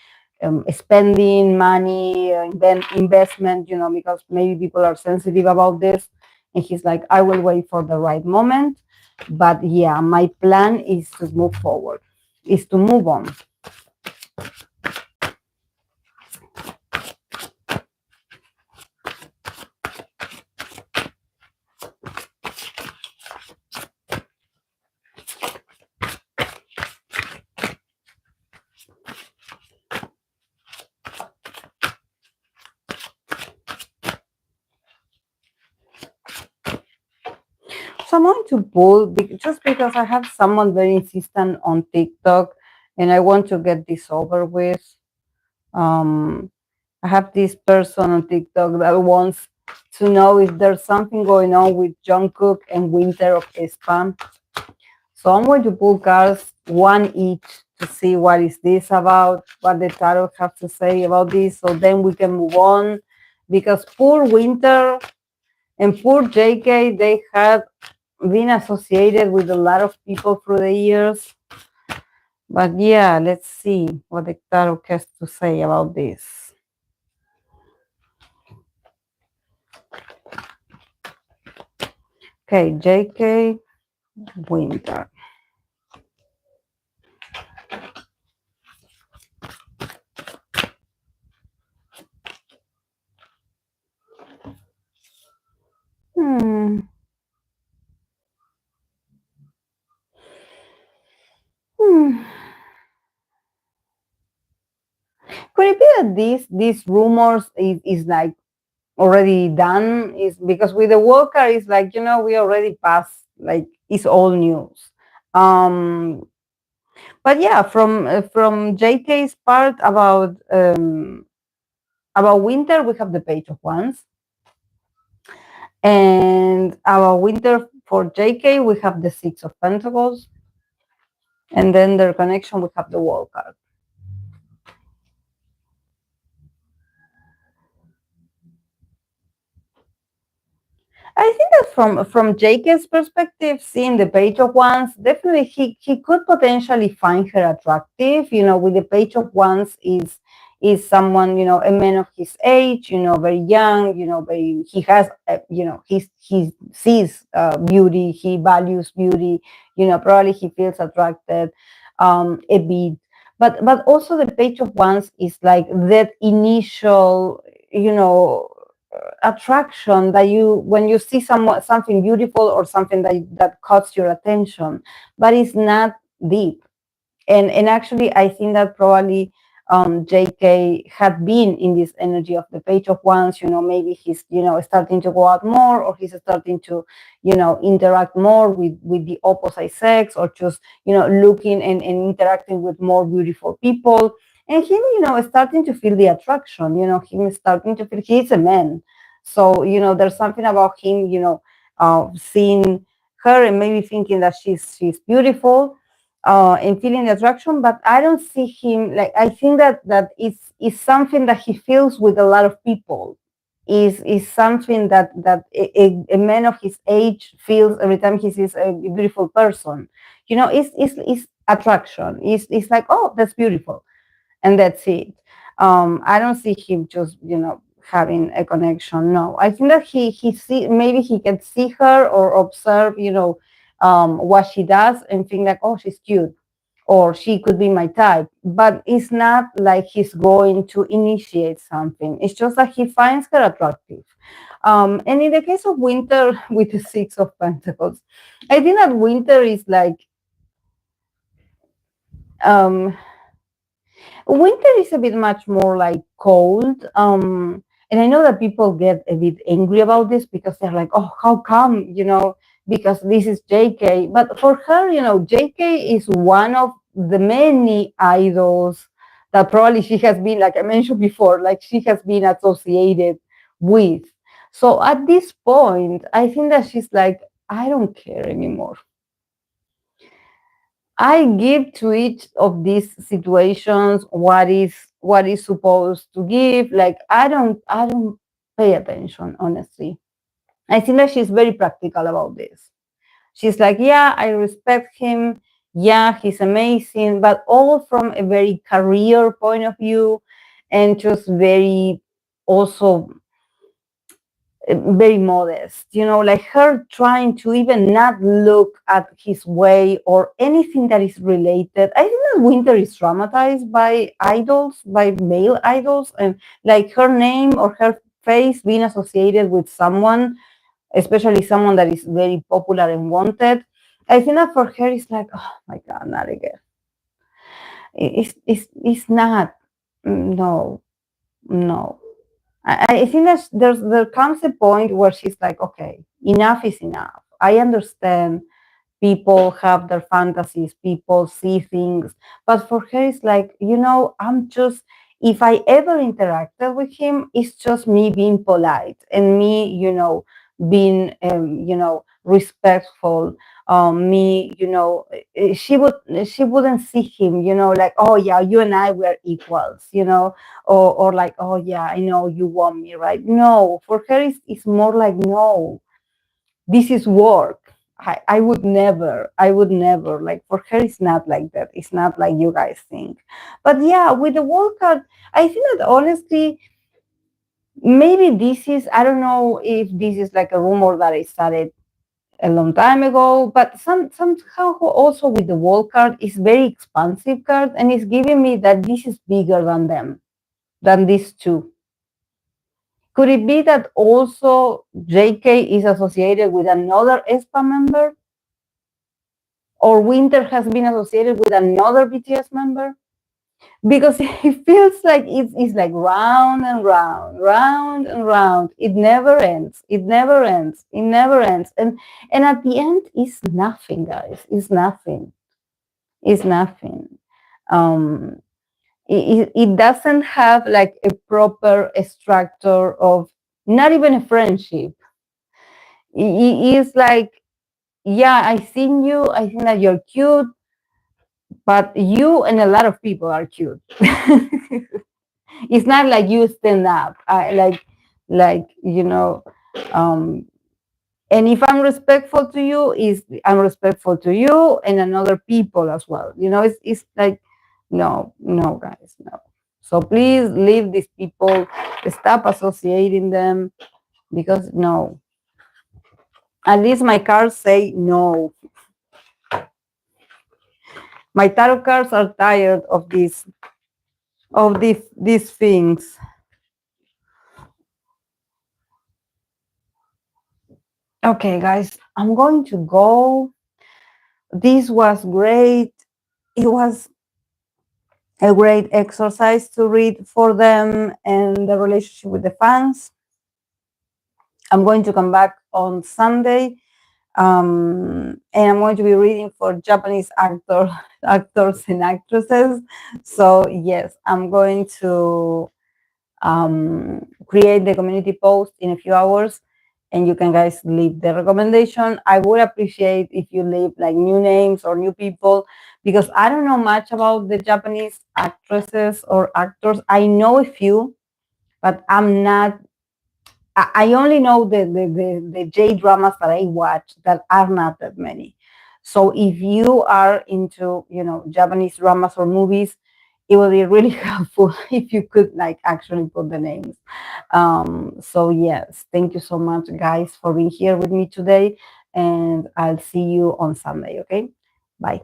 spending money, then investment, because maybe people are sensitive about this. And he's like, I will wait for the right moment. But yeah, my plan is to move forward, is to move on. So I'm going to pull just because I have someone very insistent on TikTok and I want to get this over with. Um, I have this person on TikTok that wants to know if there's something going on with Jungkook and Winter of Spam. So I'm going to pull cards, one each, to see what is this about, what the tarot has to say about this, so then we can move on. Because poor Winter and poor JK, they had been associated with a lot of people through the years. But yeah, let's see what the tarot has to say about this. Okay, JK, Winter. Hmm. Hmm. Could it be that these rumors is like already done? Is because with the Walker is like, we already passed, like it's all news. Um but yeah, from JK's part about Winter, we have the Page of Wands. And about Winter for JK, we have the Six of Pentacles. And then their connection, we have the World card. I think that from JK's perspective, seeing the Page of Wands, definitely he could potentially find her attractive. With the Page of Wands is someone, a man of his age, very young, very he has he sees beauty, he values beauty, probably he feels attracted a bit. But also the Page of Wands is like that initial, attraction that you when you see something beautiful or something that caught your attention, but it's not deep. And actually I think that probably JK had been in this energy of the Page of Wands. Maybe he's starting to go out more, or he's starting to interact more with the opposite sex, or just looking and interacting with more beautiful people. And him starting to feel the attraction, him starting to feel he's a man. So there's something about him seeing her and maybe thinking that she's beautiful, and feeling the attraction. But I don't see him like, I think that is something that he feels with a lot of people. Is something that a man of his age feels every time he sees a beautiful person. It's attraction. It's like, oh, that's beautiful, and that's it. I don't see him just having a connection. No, I think that he see, maybe he can see her or observe what she does and think like, oh, she's cute, or she could be my type. But it's not like he's going to initiate something. It's just that he finds her attractive. And in the case of Winter with the Six of Pentacles, I think that Winter is like, um winter is a bit much more like cold. And I know that people get a bit angry about this because they're like, oh, how come, because this is JK. But for her, JK is one of the many idols that probably she has been, like I mentioned before, like she has been associated with. So at this point, I think that she's like, I don't care anymore. I give to each of these situations what is supposed to give. Like I don't pay attention, honestly. I think that she's very practical about this. She's like, yeah, I respect him. Yeah, he's amazing, but all from a very career point of view. and just very, also very modest, like her trying to even not look at his way or anything that is related. I think that Winter is traumatized by idols, by male idols, and like her name or her face being associated with someone, especially someone that is very popular and wanted. I think that for her it's like, oh my God, not again. It's not. No, no. I think that there comes a point where she's like, okay, enough is enough. I understand people have their fantasies, people see things, but for her it's like, I'm just, if I ever interacted with him, it's just me being polite and me, being respectful. Me, she wouldn't see him, like, oh yeah, you and I were equals, or like, oh yeah, I know you want me, right? No, for her it's more like, no, this is work. I would never, like, for her it's not like that. It's not like you guys think. But yeah, with the world card, I think that honestly, maybe this is, I don't know if this is like a rumor that I started a long time ago, but somehow also with the world card, it's very expansive card, and it's giving me that this is bigger than them, than these two. Could it be that also JK is associated with another ESPA member? Or Winter has been associated with another BTS member? Because it feels like it's like round and round, round and round. It never ends. It never ends. It never ends. And at the end, it's nothing, guys. It's nothing. It's nothing. Um, it doesn't have like a proper structure of, not even a friendship. It's like, yeah, I seen you. I think that you're cute, but you and a lot of people are cute. It's not like you stand up. Like um, and if I'm respectful to you, is I'm respectful to you and another people as well. It's like, no, no, guys, no. So please leave these people. Stop associating them, because no. At least my cards say no. My tarot cards are tired of these things. Okay, guys, I'm going to go. This was great. It was a great exercise to read for them and the relationship with the fans. I'm going to come back on Sunday, and I'm going to be reading for Japanese actors and actresses. So yes, I'm going to create the community post in a few hours, and you can guys leave the recommendation. I would appreciate if you leave like new names or new people, because I don't know much about the Japanese actresses or actors. I know a few, but I only know the J dramas that I watch, that are not that many. So if you are into, Japanese dramas or movies, it would be really helpful if you could like actually put the names. So yes, thank you so much, guys, for being here with me today, and I'll see you on Sunday. Okay, bye.